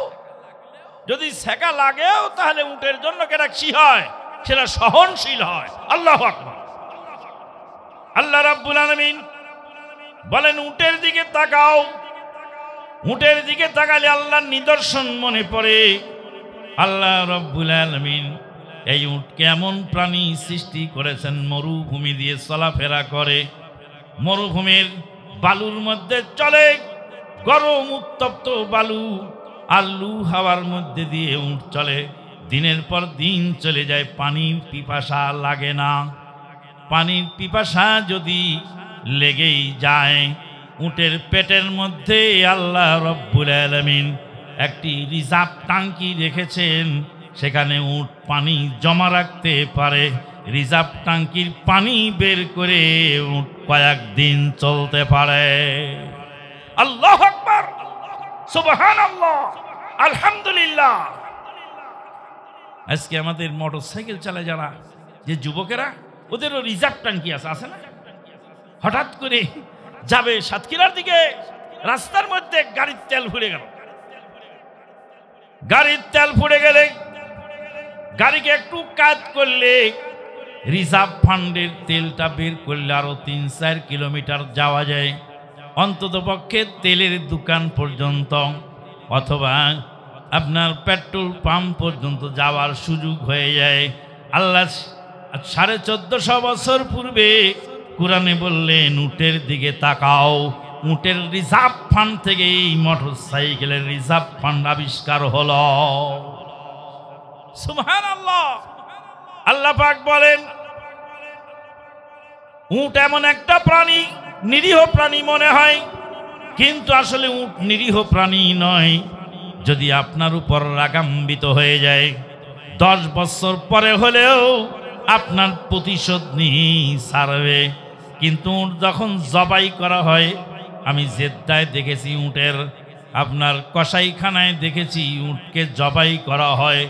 Speaker 1: যদি সেকা লাগেও, তাহলে উটের জন্য কেটা কি হয়? সেটা সহনশীল হয়। আল্লাহু আকবার। আল্লাহ রাব্বুল আলামিন বলেন, উটের দিকে তাকাও। উটের দিকে তাকালে আল্লাহর নিদর্শন মনে পড়ে। আল্লাহ রাব্বুল আলামিন এই উট কেমন প্রাণী সৃষ্টি করেছেন, মরুভূমি দিয়ে চলাফেরা করে, মরুভূমির বালুর মধ্যে চলে, গরম উত্তপ্ত বালু আর লু হাওয়ার মধ্যে দিয়ে উট চলে, দিনের পর দিন চলে যায়, পানির পিপাসা লাগে না। পানির পিপাসা যদি লেগেই যায়, উটের পেটের মধ্যে আল্লাহ রব্বুল আলামিন একটি রিজার্ভ ট্যাঙ্কি রেখেছেন, সেখানে উট পানি জমা রাখতে পারে। রিজার্ভ ট্যাঙ্কির পানি বের করে উট কয়েকদিন চলতে পারে। আল্লাহু আকবার, সুবহানাল্লাহ, আলহামদুলিল্লাহ। আজকে আমাদের মোটরসাইকেল চালায় যারা, যে যুবকেরা, ওদেরও রিজার্ভ ট্যাঙ্কি আছে না? হঠাৎ করে যাবে সাতক্ষীরার দিকে, রাস্তার মধ্যে গাড়ির তেল ফুরে গেল। গাড়ির তেল ফুরে গেলে গাড়িকে একটু কাজ করলে, রিজার্ভ ফান্ডের তেলটা বের করলে আরো 3-4 কিলোমিটার যাওয়া যায়।
Speaker 2: অন্ততপক্ষে তেলের দোকান পর্যন্ত অথবা আপনার পেট্রোল পাম্প পর্যন্ত যাওয়ার সুযোগ হয়ে যায়। আল্লাহ 1450 বছর পূর্বে কোরআনে বললেন উটের দিকে তাকাও। উটের রিজার্ভ ফান্ড থেকে এই মোটর সাইকেলের রিজার্ভ ফান্ড আবিষ্কার হলো। সুবহানাল্লাহ। আল্লাহ পাক বলেন উট এমন একটা প্রাণী, নিরীহ প্রাণী মনে হয়, কিন্তু আসলে উট নিরীহ প্রাণী নয়। যদি আপনার উপর রাগান্বিত হয়ে যায় 10 বছর পরে হলেও আপনার প্রতিশোধ নিয়ে ছাড়বে। কিন্তু উট যখন জবাই করা হয়, আমি জেদ্দায় দেখেছি উটের, আপনার কসাইখানায় দেখেছি উটকে জবাই করা হয়।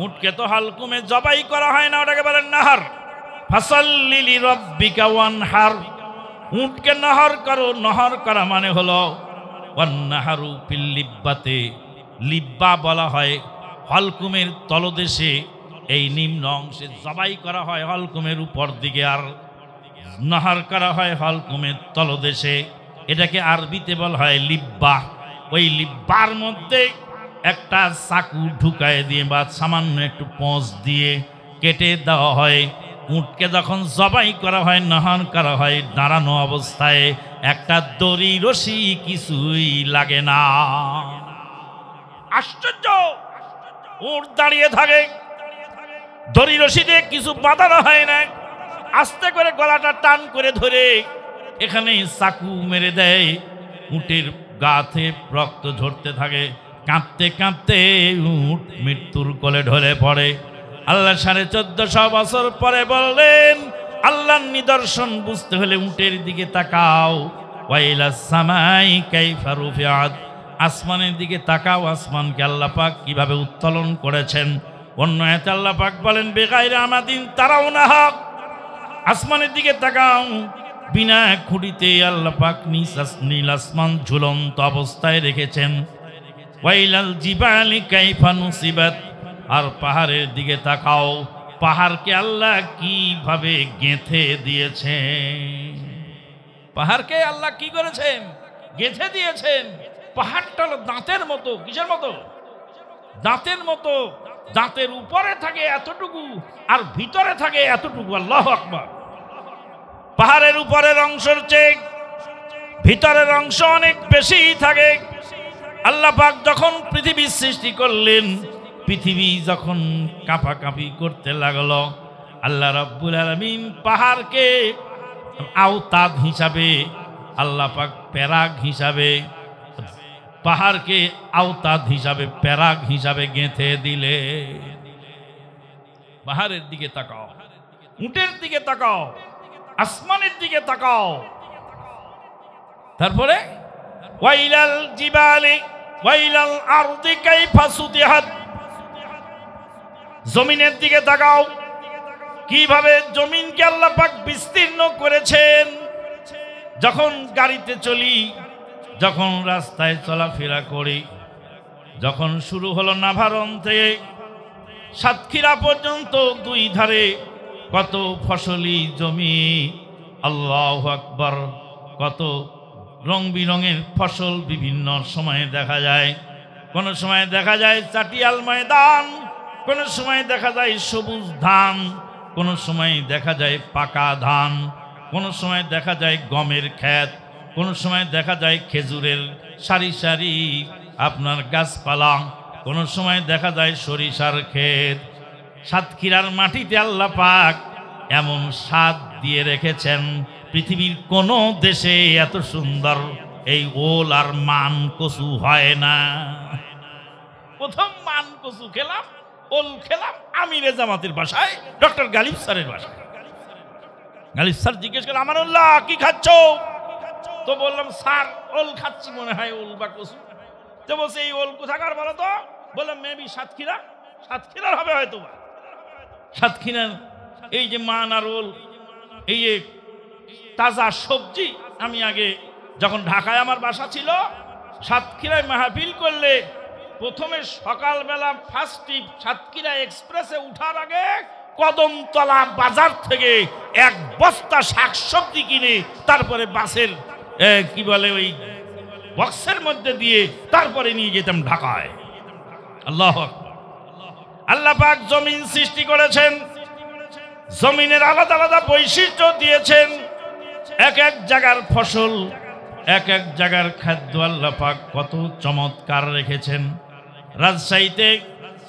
Speaker 2: উটকে তো হালকুমে জবাই করা হয় না, ওটাকে বলেন নাহার। ফাসাল্লি লিরাব্বিকা ওয়ানহার, উটকে নহর করো। নহর করা মানে হলো ওয়ান্নাহারু ফিল লিব্বাতে, লিব্বা বলা হয় হলকুমের তলদেশে, এই নিম্ন অংশে জবাই করা হয় হলকুমের উপর দিকে, আর নহর করা হয় হলকুমের তলদেশে। এটাকে আরবিতে বলা হয় লিব্বা। ওই লিব্বার মধ্যে একটা চাকু ঢুকায় দিয়ে বা সামান্য একটু পোঁচ দিয়ে কেটে দেওয়া হয়। উটকে যখন জবাই করা হয়, নহর করা হয় দাঁড়ানো অবস্থায়, একটা দড়ি রশি কিছুই লাগে না। আশ্চর্য! উট দাঁড়িয়ে থাকে, দড়ি রশি দিয়ে কিছু বাঁধানো হয় না, আস্তে করে গলাটা টান করে ধরে এখানে চাকু মেরে দেয়। উটের গাতে রক্ত ঝরতে থাকে, কাঁপতে কাঁপতে উট মৃত্যুর কোলে ঢলে পড়ে। আল্লাহ 1450 বছর পরে বললেন আল্লাহর নিদর্শন বুঝতে হলে উটের দিকে তাকাও। ওয়াইলাস সামাই কাইফা রুফিআত, আসমানের দিকে তাকাও, আসমানকে আল্লাহ পাক কিভাবে উত্তোলন করেছেন। অন্য আয়াতে আল্লাহ পাক বলেন বেগাইরে আমাদিন তারাউনাহা, আসমানের দিকে তাকাও, বিনা খুঁটিতে আল্লাহ পাক নীল আসমান ঝুলন্ত অবস্থায় রেখেছেন। ওয়াইলাল জিবালি কাইফা নুসিবাত, আর পাহাড়ের দিকে তাকাও, পাহাড়কে আল্লাহ কিভাবে গেঁথে দিয়েছেন। পাহাড়কে আল্লাহ কি করেছেন? গেঁথে দিয়েছেন। পাহাড়টা হলো দাঁতের মতো। কিসের মতো? দাঁতের মতো। দাঁতের উপরে থাকে এতটুকু আর ভিতরে থাকে এতটুকু। আল্লাহু আকবার। পাহাড়ের উপরের অংশের চেয়ে ভিতরের অংশ অনেক বেশি থাকে। আল্লাহ পাক যখন পৃথিবীর সৃষ্টি করলেন, পৃথিবী যখন কাঁপাকাঁপি করতে লাগলো, আল্লাহ রাব্বুল আলামিন পাহাড়কে আওতাদ হিসাবে, আল্লাহ পাক প্যারাগ হিসাবে, পাহাড়কে আওতাদ হিসাবে প্যারাগ হিসাবে গেঁথে দিলে। পাহাড়ের দিকে তাকাও, উটের দিকে তাকাও, আসমানের দিকে তাকাও। তারপরে ওয়াইলাল জিবালি ওয়াইলাল আরদি কাইফা সুতিহাত, জমিনের দিকে তাকাও, কিভাবে জমিনকে আল্লাহ পাক বিস্তীর্ণ করেছেন। যখন গাড়িতে চলি, যখন রাস্তায় চলাফেরা করি, যখন শুরু হলো নাভারণ থেকে সাতক্ষীরা পর্যন্ত দুই ধারে কত ফসলি জমি, আল্লাহু আকবার, কত রং বিরঙের ফসল বিভিন্ন সময়ে দেখা যায়। কোনো সময় দেখা যায় চাটিয়াল ময়দান, কোনো সময় দেখা যায় সবুজ ধান, কোনো সময় দেখা যায় পাকা ধান, কোনো সময় দেখা যায় গমের ক্ষেত, কোনো সময় দেখা যায় খেজুরের সারি সারি আপনার গাছপালা, কোনো সময় দেখা যায় সরিষার ক্ষেত। সাতক্ষীরার মাটিতে আল্লাহ পাক এমন স্বাদ দিয়ে রেখেছেন, পৃথিবীর কোনো দেশে এত সুন্দর এই ওল আর মান কচু হয় না। প্রথম মান কচু খেলাম, ওল খেলাম আমিরে জামাতের বাসায়, ডক্টর গালিব স্যারের বাসায়। গালিব স্যার জিজ্ঞেস করলেন আমানুল্লাহ কি খাচ্ছ? তো বললাম স্যার ওল খাচ্ছি, মনে হয় ওল বা কচু। তো বলছে এই ওল কোথাকার বলো তো? বললাম মেবি সাতক্ষীরা। সাতক্ষীরার হবে হয়তো। সাতক্ষীরার এই যে মান আর ওল, এই যে তাজা সবজি। আমি আগে যখন ঢাকায় আমার বাসা ছিল, সাতক্ষীরায় মাহফিল করলে প্রথমে সকালবেলা ফার্স্ট ট্রিপ সাতক্ষীরা এক্সপ্রেসে উঠার আগে কদমতলা বাজার থেকে 1 বস্তা শাকসবজি কিনে তারপরে বাসের
Speaker 1: কি বলে ওই বক্সের মধ্যে দিয়ে তারপরে নিয়ে যেতাম ঢাকায়। আল্লাহু আকবার। আল্লাহ পাক জমিন সৃষ্টি করেছেন, জমিনের আলাদা আলাদা বৈশিষ্ট্য দিয়েছেন। এক এক জায়গার ফসল, এক এক জায়গার খাদ্য আল্লাহ পাক কত চমৎকার রেখেছেন। রাজশাহীতে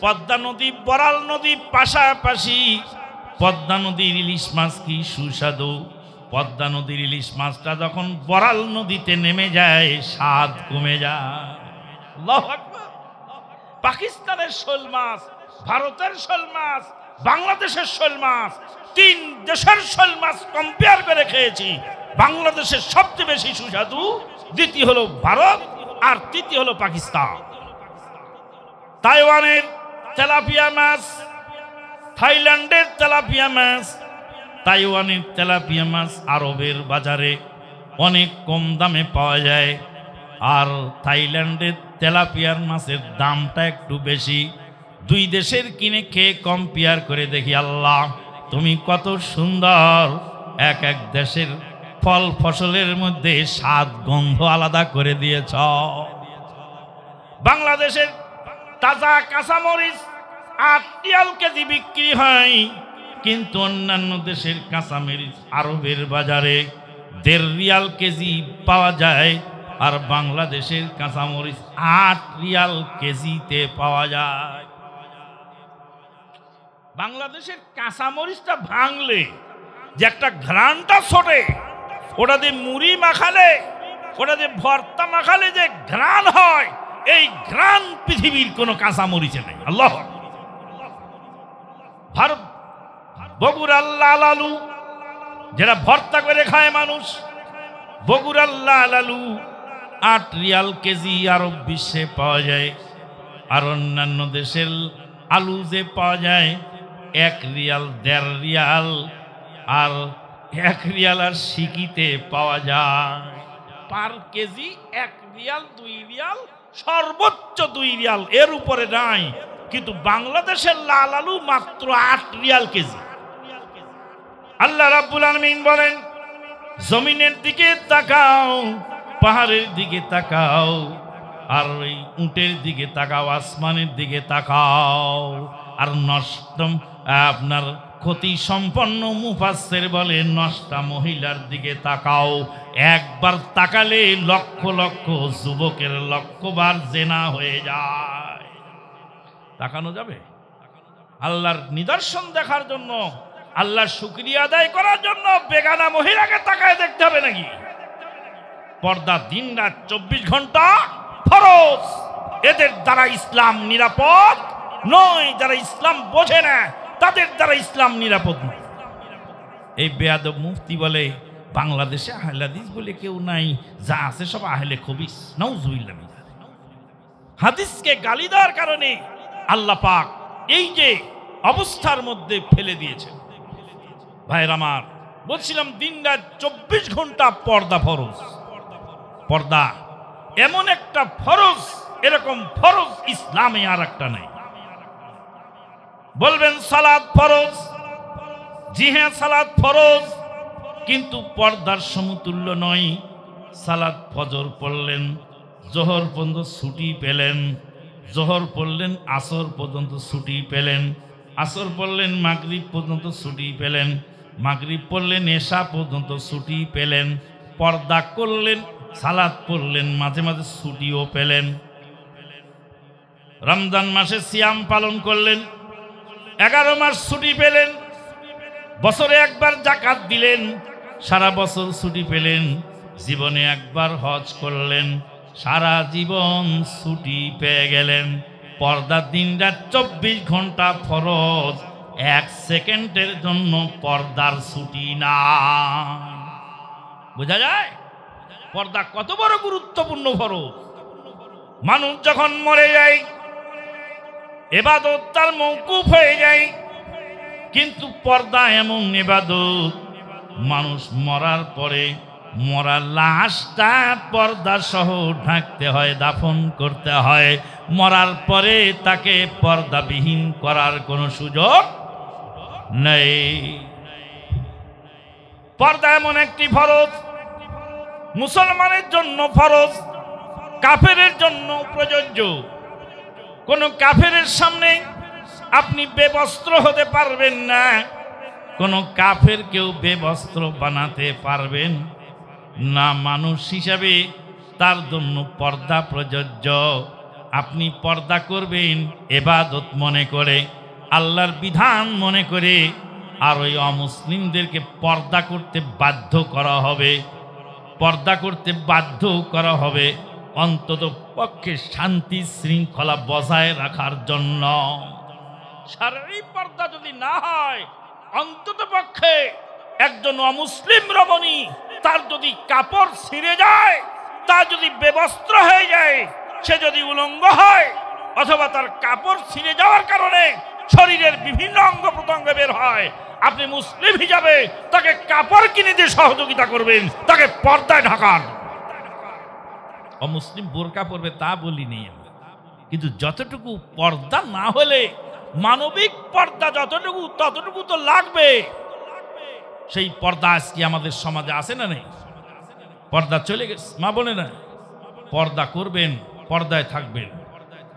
Speaker 1: পদ্মা নদী, বরাল নদী পাশাপাশি। পদ্মা নদীর ইলিশ মাছ কি সুস্বাদু! পদ্মা নদীর ইলিশ মাছটা যখন বরাল নদীতে নেমে যায়, স্বাদ কমে যায়। আল্লাহু আকবার। পাকিস্তানের শোল মাছ, ভারতের শোল মাছ, বাংলাদেশের শোল মাছ, তিন দেশের শোল মাছ কম্পেয়ার করে খেয়েছি। বাংলাদেশের সবচেয়ে বেশি সুস্বাদু, দ্বিতীয় হলো ভারত, আর তৃতীয় হলো পাকিস্তান। তাইওয়ানের তেলাপিয়া মাছ, থাইল্যান্ডের তেলাপিয়া মাছ, তাইওয়ানের তেলাপিয়া মাছ আরবের বাজারে অনেক কম দামে পাওয়া যায়, আর থাইল্যান্ডের তেলাপিয়ার মাছের দামটা একটু বেশি। দুই দেশের কিনে খেয়ে কম্পেয়ার করে দেখি, আল্লাহ তুমি কত সুন্দর! এক এক দেশের ফল ফসলের মধ্যে স্বাদ গন্ধ আলাদা করে দিয়েছ। বাংলাদেশের তাজা কাঁচামরিচ 8 রিয়াল কেজি বিক্রি হয়, কিন্তু অন্যান্য দেশের কাঁচামরিচ আরবের বাজারে 1.5 রিয়াল কেজি পাওয়া যায়, আর বাংলাদেশের কাঁচামরিচ 8 রিয়াল কেজিতে পাওয়া যায়। বাংলাদেশের কাঁচামরিচটা ভাঙলে যে একটা ঘ্রাণটা ছোটে, ওটা দিয়ে মুড়ি মাখালে, ওটা দিয়ে ভর্তা মাখালে যে ঘ্রাণ হয়, এই ঘ্রাণ পৃথিবীর কোনো কাঁচামরিচে নেই। আল্লাহ। ভারত বগুড়ার লাল আলু যেটা ভর্তা করে খায় মানুষ, বগুড়ার লাল আলু 8 রিয়াল কেজি আরব বিশ্বে পাওয়া যায়, আর অন্যান্য দেশের আলু যে পাওয়া যায় 1 রিয়াল, 1.5 রিয়াল, আর 1 রিয়াল আর সিকিতে পাওয়া যায়। পার কেজি 1 রিয়াল, 2 রিয়াল, সর্বোচ্চ 2 রিয়াল, এর উপরে নাই। কিন্তু বাংলাদেশের লাল আলু মাত্র 8 রিয়াল কেজি। আল্লাহ রাব্বুল আলামিন বলেন, জমিনের দিকে তাকাও, পাহাড়ের দিকে তাকাও, আর ওই উটের দিকে তাকাও, আসমানের দিকে তাকাও। আর নষ্ট আপনার ক্ষতি সম্পন্ন মুফাসসির বলে নষ্টা মহিলার দিকে তাকাও। একবার তাকালে লক্ষ লক্ষ যুবকের লক্ষবার জেনা হয়ে যায়। তাকানো যাবে? আল্লাহর নিদর্শন দেখার জন্য, আল্লাহর শুকরিয়া আদায় করার জন্য বেগানা মহিলাকে তাকায় দেখতে হবে নাকি? পর্দা দিন রাত 24 ঘন্টা ফরজ। এদের দ্বারা ইসলাম নিরাপদ নয়। যারা ইসলাম বোঝে না তাদের দ্বারা ইসলাম নিরাপদ নয়। এই বেয়াদব মুফতি বলে বাংলাদেশে আহলে হাদিস বলে কেউ নাই, যা আছে সব আহলে খবিস। নাউজুবিল্লাহ। হাদিসকে গালি দেওয়ার কারণে আল্লাহ পাক এই যে অবস্থার মধ্যে ফেলে দিয়েছে। ভাইরা আমার, বলছিলাম দিন রাত 24 ঘন্টা পর্দা ফরজ। পর্দা এমন একটা ফরজ, এরকম ফরজ ইসলামে আর একটা নাই। বলবেন সালাত ফরজ, জি হ্যাঁ সালাত ফরজ, কিন্তু পর্দার সমতুল্য নয়। সালাত ফজর পড়লেন, জোহর পর্যন্ত ছুটি পেলেন, জোহর পড়লেন আসর পর্যন্ত ছুটি পেলেন, আসর পড়লেন মাগরিব পর্যন্ত ছুটি পেলেন, মাগরিব পড়লেন এশা পর্যন্ত ছুটি পেলেন, পর্দা করলেন, সালাত পড়লেন, মাঝে মাঝে ছুটিও পেলেন। রমজান মাসে সিয়াম পালন করলেন, 11 মাস ছুটি পেলেন, বছরে একবার যাকাত দিলেন, সারা বছর ছুটি পেলেন, জীবনে একবার হজ করলেন, সারা জীবন ছুটি পেয়ে গেলেন। পর্দা দিন রাত 24 ঘন্টা ফরজ, 1 সেকেন্ডের জন্য পর্দার ছুটি না। বোঝা যায় পর্দা কত বড় গুরুত্বপূর্ণ ফরজ। মানুষ যখন মরে যায় ইবাদত তার মওকুফ হয়ে যায়, কিন্তু পর্দা এমন ইবাদত, মানুষ মরার পরে মরা লাশটা পর্দা সহ ঢাকতে হয়, দাফন করতে হয়। মরার পরে তাকে পর্দাবিহীন করার কোনো সুযোগ নেই। পর্দা এমন একটি ফরজ, মুসলমানের জন্য ফরজ, কাফেরের জন্য প্রযোজ্য। কোন কাফেরের সামনে আপনি বেবস্ত্র হতে পারবেন না, কোন কাফের কেউ বেবস্ত্র বানাতে পারবেন না। মানুষ হিসাবে তার জন্য পর্দা প্রযোজ্য। আপনি পর্দা করবেন ইবাদত মনে করে, আল্লাহর বিধান মনে করে। আর ওই অমুসলিমদেরকে পর্দা করতে বাধ্য করা হবে, পর্দা করতে বাধ্য করা হবে অন্তত পক্ষে শান্তি শৃঙ্খলা বজায় রাখার জন্য। শারীরিক পর্দা যদি না হয়, অন্তত পক্ষে একজন অমুসলিম রমণী তার যদি কাপড় ছিঁড়ে যায়, তা যদি বেবস্ত্র হয়ে যায়, সে যদি উলঙ্গ হয়, অথবা তার কাপড় ছিঁড়ে যাওয়ার কারণে শরীরের বিভিন্ন অঙ্গ প্রত্যঙ্গ বের হয়, আপনি মুসলিম হিসাবে তাকে কাপড় কিনে দিয়ে সহযোগিতা করবেন, তাকে পর্দায় ঢাকার। অমুসলিম বোরকা পরবে তা বলিনি, কিন্তু যতটুকু পর্দা না হলে মানবিক পর্দা যতটুকু ততটুকু তো লাগবে। সেই পর্দা আজকে আমাদের সমাজে আছে না নেই? পর্দা চলে গেছে। মা বলে না পর্দা করবেন, পর্দায় থাকবেন।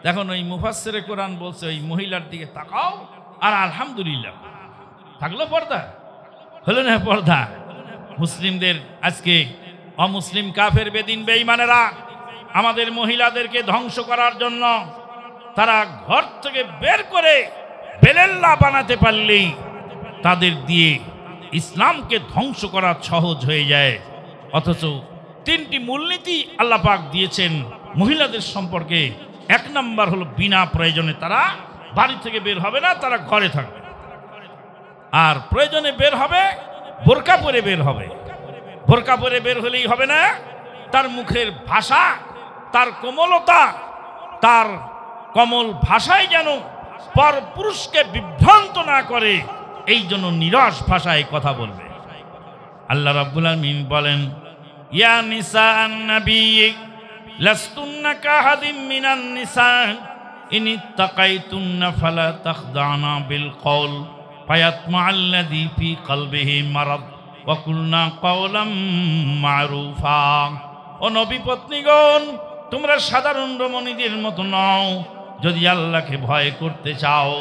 Speaker 1: দেখুন ওই মুফাসসিরে কোরআন বলছে ওই মহিলার দিকে তাকাও, আর আলহামদুলিল্লাহ থাকলো পর্দা, হলো না পর্দা। মুসলিমদের আজকে অমুসলিম কাফের বেদিন বেঈমানেরা আমাদের মহিলাদেরকে ধ্বংস করার জন্য তারা ঘর থেকে বের করে বেলেল্লা বানাতে পারলেই তাদের দিয়ে ইসলামকে ধ্বংস করা সহজ হয়ে যায়। অথচ তিনটি মূলনীতি আল্লাহ পাক দিয়েছেন মহিলাদের সম্পর্কে। এক নাম্বার হলো বিনা প্রয়োজনে তারা বাড়ি থেকে বের হবে না, তারা ঘরে থাকবে। আর প্রয়োজনে বের হবে বোরকা পরে বের হবে। বোরকা পরে বের হলেই হবে না, তার মুখের ভাষা, তার কোমলতা, তার কোমল ভাষায় যেন পর পুরুষকে বিভ্রান্ত না করে, এই জন্য নিরস ভাষায় কথা বলবে। আল্লাহ রাব্বুল আলামিন বলেন, ইয়া নিসাআন নবী লাস্তুন্না কাহাদিম মিনান নিসা ইন ইত্তাকাইতুন্না ফালা তাখদানা বিল কওল ফায়াতমাআল্লাযী ফি কলবিহি মারাদ ওয়া কুলনা কাওলাম মারুফা। ও নবী পত্নীগণ, তোমরা সাধারণ রমণীদের মতো নও। যদি আল্লাহকে ভয় করতে চাও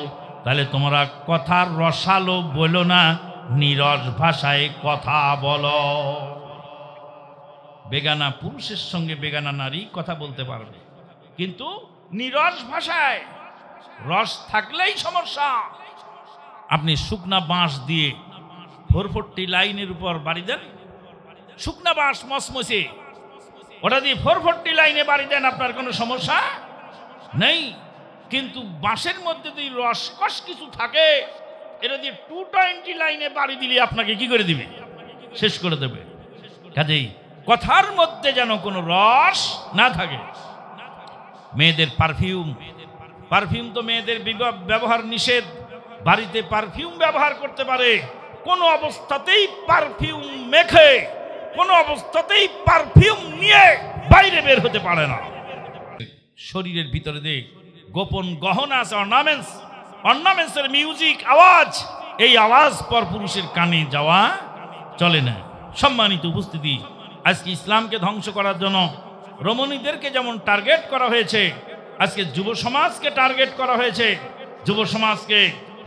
Speaker 1: তাহলে তোমরা কথার রসালো বলো না, নিরস ভাষায় কথা বলো। বেগানা পুরুষের সঙ্গে বেগানা নারী কথা বলতে পারবে, কিন্তু নিরস ভাষায়। রস থাকলেই সমস্যা। আপনি শুকনা বাঁশ দিয়ে 440 লাইনের উপর বাড়ি দেন, শুকনা বাঁশ মসমসে, ওটা দিয়ে 440 লাইনে বাড়ি দেন, আপনার কোনো সমস্যা নেই। কিন্তু বাঁশের মধ্যে যদি রসকস কিছু থাকে, এটা দিয়ে 220 লাইনে বাড়ি দিলে আপনাকে কি করে দিবে? শেষ করে দেবে। কাজেই কথার মধ্যে যেন কোনো রস না থাকে। মেয়েদের পারফিউম, পারফিউম তো মেয়েদের ব্যবহার নিষেধ। বাড়িতে পারফিউম ব্যবহার করতে পারে, কোনো অবস্থাতেই পারফিউম মেখে, কোনো অবস্থাতেই পারফিউম নিয়ে বাইরে বের হতে পারে না। শরীরের ভিতরে দিয়ে গোপন গহনা আছে, অর্নামেন্টস, অর্নামেন্টসের মিউজিক, আওয়াজ, এই আওয়াজ পর পুরুষের কানে যাওয়া চলে না। সম্মানিত উপস্থিতি, আজকে ইসলামকে ধ্বংস করার জন্য রমণীদেরকে যেমন টার্গেট করা হয়েছে, আজকে যুব সমাজকে টার্গেট করা হয়েছে। যুব সমাজকে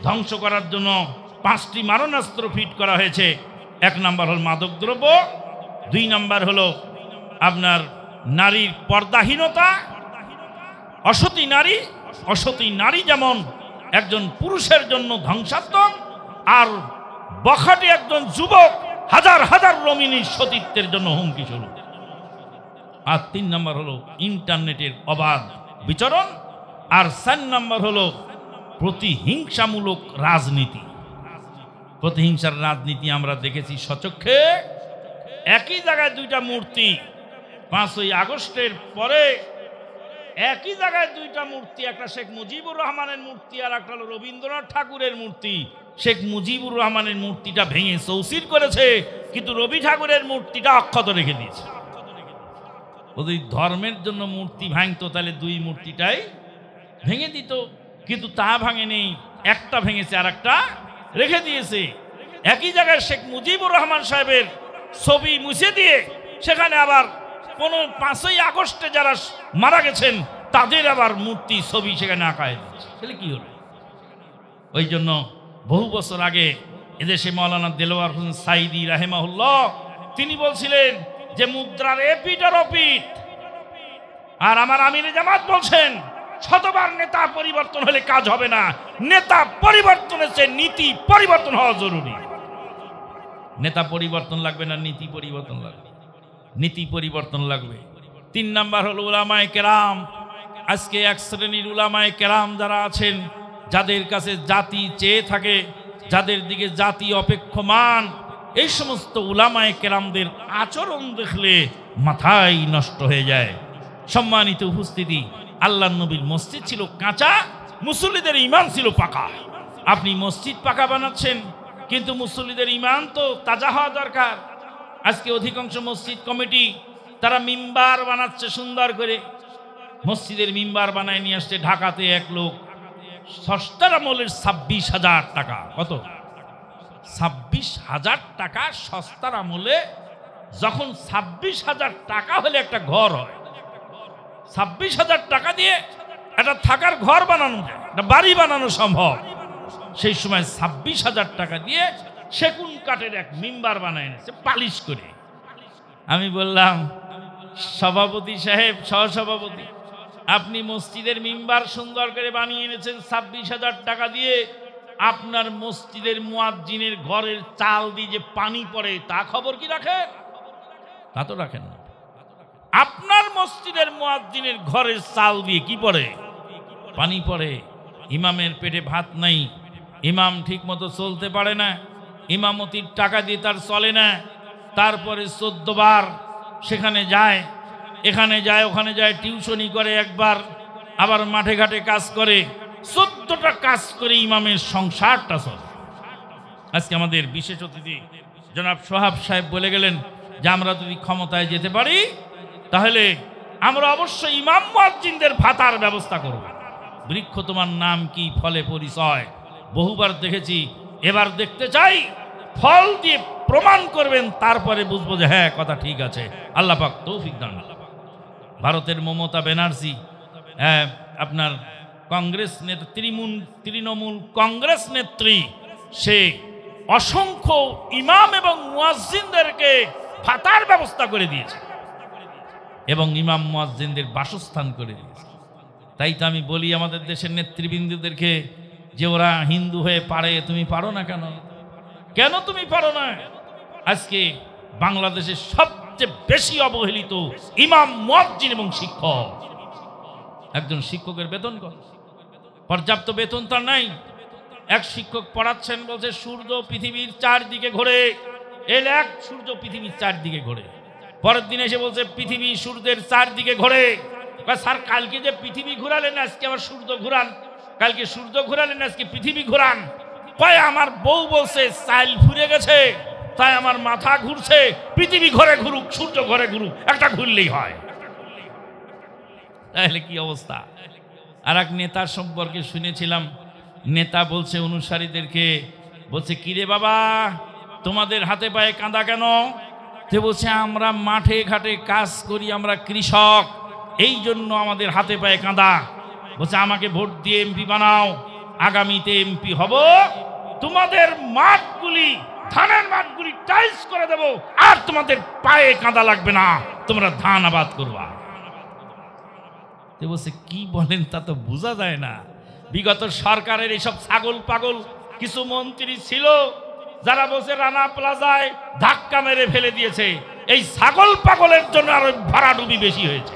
Speaker 1: ধ্বংস করার জন্য 5টি মারণাস্ত্র ফিট করা হয়েছে। 1 নাম্বার হল মাদকদ্রব্য, 2 নাম্বার হলো আপনার নারীর পর্দাহীনতা, অসতী নারী। অসতী নারী যেমন একজন পুরুষের জন্য ধ্বংসাত্মক, আর বখাটে একজন যুবক হাজার হাজার রমণীর সতীত্বের জন্য হুমকি স্বরূপ। আর 3 নাম্বার হলো ইন্টারনেটের অবাধ বিচরণ। আর 4 নাম্বার হলো প্রতিহিংসামূলক রাজনীতি। প্রতিহিংসার রাজনীতি আমরা দেখেছি সচক্ষে। একই জায়গায় 2টা মূর্তি, 5ই আগস্টের পরে একই জায়গায় 2টা মূর্তি, একটা শেখ মুজিবুর রহমানের মূর্তি আর একটা হলো রবীন্দ্রনাথ ঠাকুরের মূর্তি। শেখ মুজিবুর রহমানের মূর্তিটা ভেঙে চৌচির করেছে, কিন্তু রবি ঠাকুরের মূর্তিটা অক্ষত রেখে দিয়েছে। যদি ধর্মের জন্য মূর্তি ভাঙতো তাহলে 2 মূর্তিটাই ভেঙে দিত, কিন্তু তা ভাঙেনি। একটা ভেঙেছে আর একটা রেখে দিয়েছে। একই জায়গায় শেখ মুজিবুর রহমান সাহেবের ছবি মুছে দিয়ে সেখানে আবার 5ই আগস্টে যারা মারা গেছেন তাদের আবার মূর্তি ছবি সেখানে আঁকায় দিচ্ছে, তাহলে কি হলো? ওই জন্য বহু বছর আগে এদেশে মাওলানা দেলোয়ার হোসেন সাইদি রাহেমাহুল্লাহ তিনি বলছিলেন যে মুদ্রার এপিঠ আর ওপিঠ। আর আমার আমির জামাত বলছেন শতবার নেতা পরিবর্তন হলে কাজ হবে না, নেতা পরিবর্তনের চেয়ে নীতি পরিবর্তন হওয়া জরুরি। নেতা পরিবর্তন লাগবে না, নীতি পরিবর্তন লাগবে, নীতি পরিবর্তন লাগবে। 3 নাম্বার হলো উলামায়ে কেরাম। আজকে এক শ্রেণীর উলামায়ে কেরাম যারা আছেন, যাদের কাছে জাতি চেয়ে থাকে, যাদের দিকে জাতি অপেক্ষমান, এই সমস্ত উলামায়ে কেরামদের আচরণ দেখলে মাথাই নষ্ট হয়ে যায়। সম্মানিত উপস্থিতি, আল্লাহর নবীর মসজিদ ছিল কাঁচা, মুসল্লিদের ঈমান ছিল পাকা। আপনি মসজিদ পাকা বানাচ্ছেন, কিন্তু মুসল্লিদের ঈমান তো তাজা হওয়া দরকার। আজকে অধিকাংশ মসজিদ কমিটি তারা মিম্বার বানাচ্ছে সুন্দর করে, মসজিদের মিম্বার বানায় নিয়ে আসছে। ঢাকাতে এক লোক সস্তার আমলের 26,000 টাকা, কত? 26,000 টাকা সস্তার আমলে। যখন 26,000 টাকা হলে একটা ঘর হয়, 26,000 টাকা দিয়ে একটা থাকার ঘর বানানো যায়, একটা বাড়ি বানানো সম্ভব। সেই সময় 26,000 টাকা দিয়ে সেগুন কাঠের এক মিম্বার বানায় এনেছে পালিশ করে। আমি বললাম, সভাপতি সাহেব, সহসভাপতি, আপনি মসজিদের মিম্বার সুন্দর করে বানিয়ে এনেছেন 26,000 টাকা দিয়ে, আপনার মসজিদের মুয়াজ্জিনের ঘরের চাল দিয়ে যে পানি পড়ে তা খবর কি রাখেন? তা তো রাখেন না। আপনার মসজিদের মুয়াজ্জিনের ঘরের চাল দিয়ে কি পড়ে? পানি পড়ে। ইমামের পেটে ভাত নাই, ইমাম ঠিক মতো চলতে পারে না, ইমামতির টাকা দিয়ে তার চলে না। তারপরে 14 বার সেখানে যায়, এখানে যায়, ওখানে যায়, টিউশনি করে একবার, আবার মাঠে ঘাটে কাজ করে, 14টা কাজ করে ইমামের সংসারটা চলে। আজকে আমাদের বিশেষ অতিথি জনাব সোহাব সাহেব বলে গেলেন যে আমরা যদি ক্ষমতায় যেতে পারি তাহলে আমরা অবশ্যই ইমাম মুয়াজ্জিনদের ভাতার ব্যবস্থা করব। বৃক্ষ তোমার নাম কি, ফলে পরিচয়। বহুবার দেখেছি, এবার দেখতে চাই, ফল দিয়ে প্রমাণ করবেন, তারপরে বুঝবো যে হ্যাঁ কথা ঠিক আছে। আল্লাহ পাক তৌফিক দান। ভারতের মমতা ব্যানার্জি, আপনার কংগ্রেস নেতা, তৃণমূল কংগ্রেস নেত্রী, সে অসংখ্য ইমাম এবং মুয়াজ্জিনদেরকে ভাতার ব্যবস্থা করে দিয়েছে এবং ইমাম মুয়াজ্জিনদের বাসস্থান করে দিয়েছে। তাই তো আমি বলি আমাদের দেশের নেতৃবৃন্দদেরকে যে ওরা হিন্দু হয়ে পারে, তুমি পারো না কেন? কেন তুমি পারো না? আজকে বাংলাদেশের সবচেয়ে বেশি অবহেলিত ইমাম, মুয়াজ্জিন এবং শিক্ষক। একজন শিক্ষকের বেতন কত? পর্যাপ্ত বেতন তার নাই। এক শিক্ষক পড়াচ্ছেন, বলছে সূর্য পৃথিবীর 4 দিকে ঘোরে। এর এক সূর্য পৃথিবীর 4 দিকে ঘোরে। পরের দিন এসে বলছে পৃথিবী সূর্যের 4 দিকে ঘোরে। স্যার, কালকে যে পৃথিবী ঘুরালেন আজকে আবার সূর্য ঘুরান, কালকে সূর্য ঘুরালেন আজকে পৃথিবী ঘুরান। কয় আমার বউ বলছে চাল ফুরে গেছে, তাই আমার মাথা ঘুরছে, পৃথিবী ঘরে ঘুরুক, সূর্য ঘরে ঘুরুক, একটা ঘুরলেই হয়। তাহলে কি অবস্থা? আর এক নেতার সম্পর্কে শুনেছিলাম, নেতা বলছে অনুসারীদেরকে, বলছে কিরে বাবা, তোমাদের হাতে পায়ে কাঁদা কেন? তে বলছে আমরা মাঠে ঘাটে কাজ করি, আমরা কৃষক, এই জন্য আমাদের হাতে পায়ে কাঁদা। বলছে আমাকে ভোট দিয়ে এমপি বানাও, আগামীতে এমপি হব, তোমাদের মাঠগুলি, ধানের মাঠগুলি টাইলস করে দেব, আর তোমাদের পায়ে কাঁদা লাগবে না, তোমরা ধান আবাদ করবা। বলছে কি বলেন, তা তো বোঝা যায় না। বিগত সরকারের এইসব ছাগল পাগল কিছু মন্ত্রী ছিল যারা বলছে রানা প্লাজায় ধাক্কা মেরে ফেলে দিয়েছে। এই ছাগল পাগলের জন্য আরো ভাড়াডুবি বেশি হয়েছে।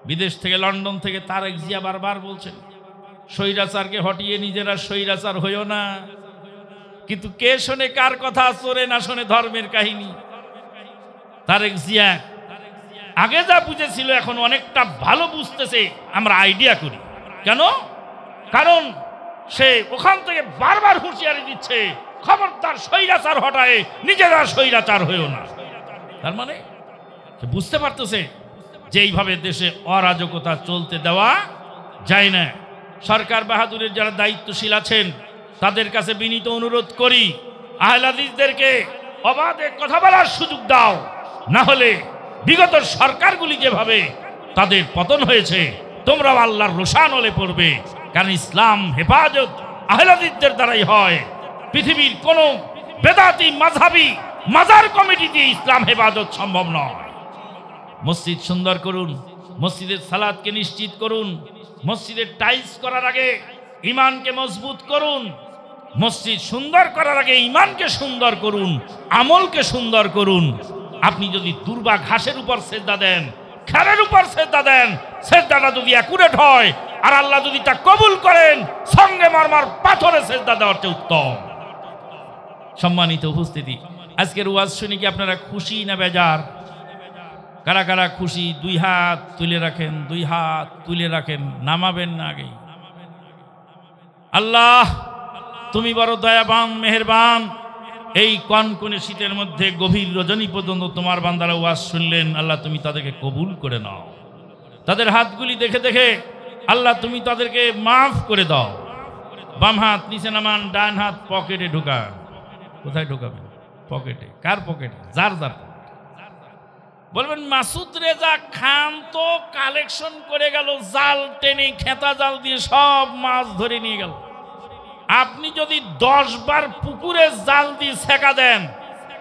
Speaker 1: বিদেশ থেকে, লন্ডন থেকে তারেক জিয়া বারবার বলছেন স্বৈরাচারকে হটিয়ে নিজেরা স্বৈরাচার হইও না। কিন্তু কে শোনে কার কথা? চোরে না শোনে ধর্মের কাহিনী। তারেক জিয়া আগে যা বুঝেছিল এখন অনেকটা ভালো বুঝতেছে, আমরা আইডিয়া করি। কেন? কারণ সে ওখান থেকে বারবার হুঁশিয়ারি দিচ্ছে, খবরদার স্বৈরাচার হটায় নিজেরা স্বৈরাচার হইও না। তার মানে সে বুঝতে পারতেছে যে এইভাবে দেশে অরাজকতা চলতে দেওয়া যায় না। সরকার বাহাদুরের যারা দায়িত্বশীল আছেন তাদের কাছে বিনীত অনুরোধ করি, আহলে হাদিসদেরকে অবাধে কথা বলার সুযোগ দাও, না হলে বিগত সরকারগুলি যেভাবে তাদের পতন হয়েছে তোমরাও আল্লাহর রোশান হলে পড়বে। কারণ ইসলাম হেফাজত আহলে হাদিসদের দ্বারাই হয়। পৃথিবীর কোন বেদাতি মাযহাবী মাজার কমিটি দিয়ে ইসলাম হেফাজত সম্ভব নয়। মসজিদ সুন্দর করুন, মসজিদের সালাতকে নিশ্চিত করুন, মসজিদের টাইলস করার আগে ঈমানকে মজবুত করুন, মসজিদ সুন্দর করার আগে ঈমানকে সুন্দর করুন, আমলকে সুন্দর করুন। আপনি যদি দুর্বা ঘাসের উপর সেজদা দেন, খেরের উপর সেজদা দেন, সেজদাটা যদি অ্যাকুরেট হয় আর আল্লাহ যদি তা কবুল করেন, সঙ্গে মারমার পাথরে সেজদা দেওয়ার চেয়ে উত্তম। সম্মানিত উপস্থিতি, আজকের ওয়াজ শুনে কি আপনারা খুশি না বেজার? কারা কারা খুশি? দুই হাত তুলে রাখেন, দুই হাত তুলে রাখেন, নামাবেন না আগেই। আল্লাহ তুমি বড় দয়াবান, মেহেরবান। এই কনকনে শীতের মধ্যে গভীর রজনী পর্যন্ত তোমার বান্দারা ওয়াজ শুনলেন। আল্লাহ তুমি তাদেরকে কবুল করে নাও। তাদের হাতগুলি দেখে দেখে আল্লাহ তুমি তাদেরকে মাফ করে দাও। বাম হাত নিচে নামান, ডান হাত পকেটে ঢুকান। কোথায় ঢুকাবেন? পকেটে। কার পকেটে? যার যার। বলবেন মাসুদ রেজা খান তো কালেকশন করে গেল, জাল টেনে খেতা জাল দিয়ে সব মাছ ধরে নিয়ে গেল। আপনি যদি 10 বার পুকুরে জাল দিয়ে ছেঁকা দেন,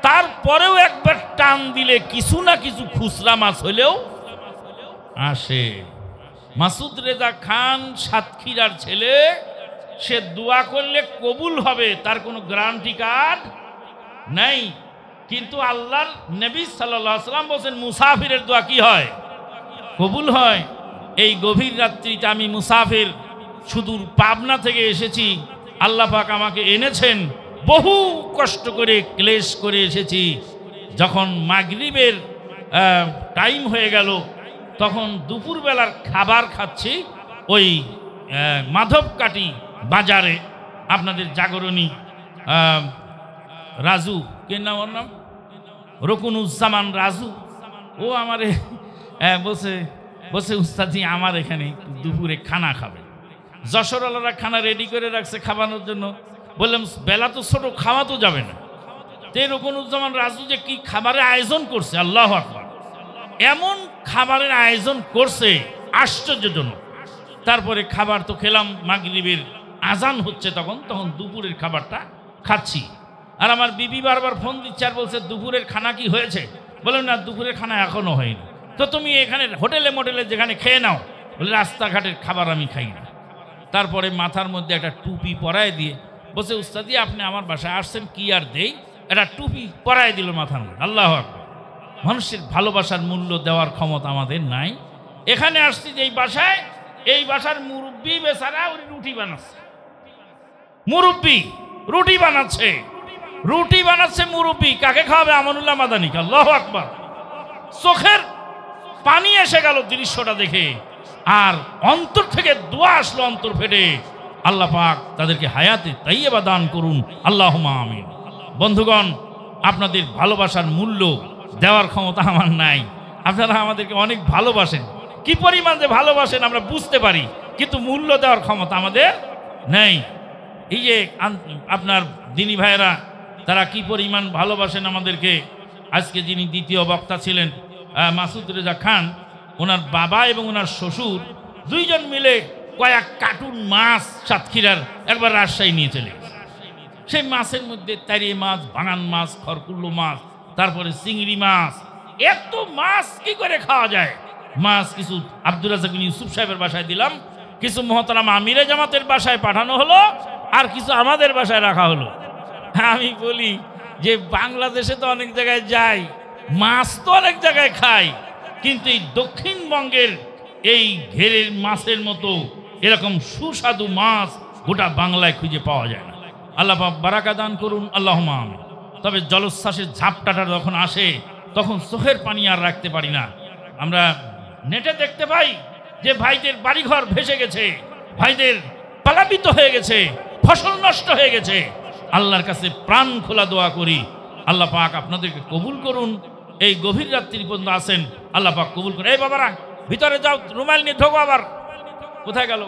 Speaker 1: তারপরেও একবার টান দিলে কিছু না কিছু খুচরা মাছ হলেও আসে। মাসুদ রেজা খান সাতক্ষীরার ছেলে, সে দোয়া করলে কবুল হবে তার কোনো গ্যারান্টি কার্ড নাই। কিন্তু আল্লাহর নবী সাল্লাল্লাহু আলাইহি ওয়াসাল্লাম বলেন মুসাফিরের দোয়া কি হয়? কবুল হয়। এই গভীর রাত্রিতে আমি মুসাফির, সুদূর পাবনা থেকে এসেছি। আল্লাহ পাক আমাকে এনেছেন, বহু কষ্ট করে ক্লেশ করে এসেছি। যখন মাগরিবের টাইম হয়ে গেল, তখন দুপুরবেলার খাবার খাচ্ছি ওই মাধবকাটি বাজারে। আপনাদের জাগরণী রাজু, কে নাম ওর নাম? রকুনুজ্জামান রাজু। ও আমারে বসে বসে উস্তাদি আমার এখানে দুপুরে খানা খাবে। যশোরওয়ালারা খানা রেডি করে রাখছে খাওয়ানোর জন্য। বললাম বেলা তো ছোট, খাওয়া তো যাবে না। তো রকুনুজ্জামান রাজু যে কি খাবারের আয়োজন করছে, আল্লাহু আকবার! এমন খাবারের আয়োজন করছে আশ্চর্যজনক। তারপরে খাবার তো খেলাম, মাগরিবের আজান হচ্ছে তখন দুপুরের খাবারটা খাচ্ছি। আর আমার বিবি বারবার ফোন দিচ্ছে আর বলছে দুপুরের খানা কি হয়েছে? বললাম না, দুপুরের খানা এখনো হয়নি। তো তুমি এখানে হোটেলে মোটেলে যেখানে খেয়ে নাও। বলে রাস্তাঘাটের খাবার আমি খাই না। তারপরে মাথার মধ্যে একটা টুপি পরায় দিয়ে বলছে উস্তাদি আপনি আমার বাসায় আসছেন, কি আর দেই? একটা টুপি পরায় দিল মাথার মধ্যে। আল্লাহু আকবার! মানুষের ভালোবাসার মূল্য দেওয়ার ক্ষমতা আমাদের নাই। এখানে আসছি যে এই বাসার মুরব্বী বেচারা উনি রুটি বানাচ্ছে। মুরব্বী রুটি বানাচ্ছে, রুটি বানাচ্ছে মুরব্বী। কাকে খাওয়াবে? আমানুল্লাহ মাদানিকে। আল্লাহু আকবার! চোখের পানি এসে গেল দৃশ্যটা দেখে, আর অন্তর থেকে দোয়া আসলো অন্তর ফেটে। আল্লাহ পাক তাদেরকে হায়াতে তাইয়্যিবা দান করুন, আল্লাহুম্মা আমিন। বন্ধুগণ, আপনাদের ভালোবাসার মূল্য দেওয়ার ক্ষমতা আমার নাই। আপনারা আমাদেরকে অনেক ভালোবাসেন, কি পরিমাণ যে ভালোবাসেন আমরা বুঝতে পারি, কিন্তু মূল্য দেওয়ার ক্ষমতা আমাদের নেই। এই যে আপনার দিনী ভাইয়েরা, তারা কি পরিমাণ ভালোবাসেন আমাদেরকে। আজকে যিনি দ্বিতীয় বক্তা ছিলেন মাসুদ রেজা খান, ওনার বাবা এবং ওনার শ্বশুর দুইজন মিলে কয়েক কার্টুন মাছ সাতক্ষীরার একবার রাজশাহী নিয়ে চলে গেছে। সেই মাছের মধ্যে তারিয়ে মাছ, বাঙান মাছ, খরকুল্লো মাছ, তারপরে চিংড়ি মাছ। এত মাছ কি করে খাওয়া যায়? মাছ কিছু আব্দুর রাজ্জাক বিন ইউসুফ সাহেবের বাসায় দিলাম, কিছু মহতারাম আমিরে জামাতের বাসায় পাঠানো হলো, আর কিছু আমাদের বাসায় রাখা হলো। আমি বলি যে বাংলাদেশে তো অনেক জায়গায় যাই, মাছ তো অনেক জায়গায় খাই, কিন্তু এই দক্ষিণবঙ্গের এই ঘেরের মাছের মতো এরকম সুস্বাদু মাছ গোটা বাংলায় খুঁজে পাওয়া যায় না। আল্লাহ পাক বারাকা দান করুন, আল্লাহুম্মা আমিন। তবে জলোচ্ছ্বাসের ঝাপটাটা যখন আসে তখন চোখের পানি আর রাখতে পারি না। আমরা নেটে দেখতে পাই যে ভাইদের বাড়িঘর ভেসে গেছে, ভাইদের পালাবিত হয়ে গেছে, ফসল নষ্ট হয়ে গেছে। আল্লাহর কাছে প্রাণ খোলা দোয়া করি, আল্লাহ পাক আপনাদেরকে কবুল করুন। এই গভীর রাত্রি পর্যন্ত আসেন, আল্লাহ পাক কবুল করুন। এই বাবারা ভিতরে যাও, রুমাল নিয়ে ঢোকো। আবার কোথায় গেল?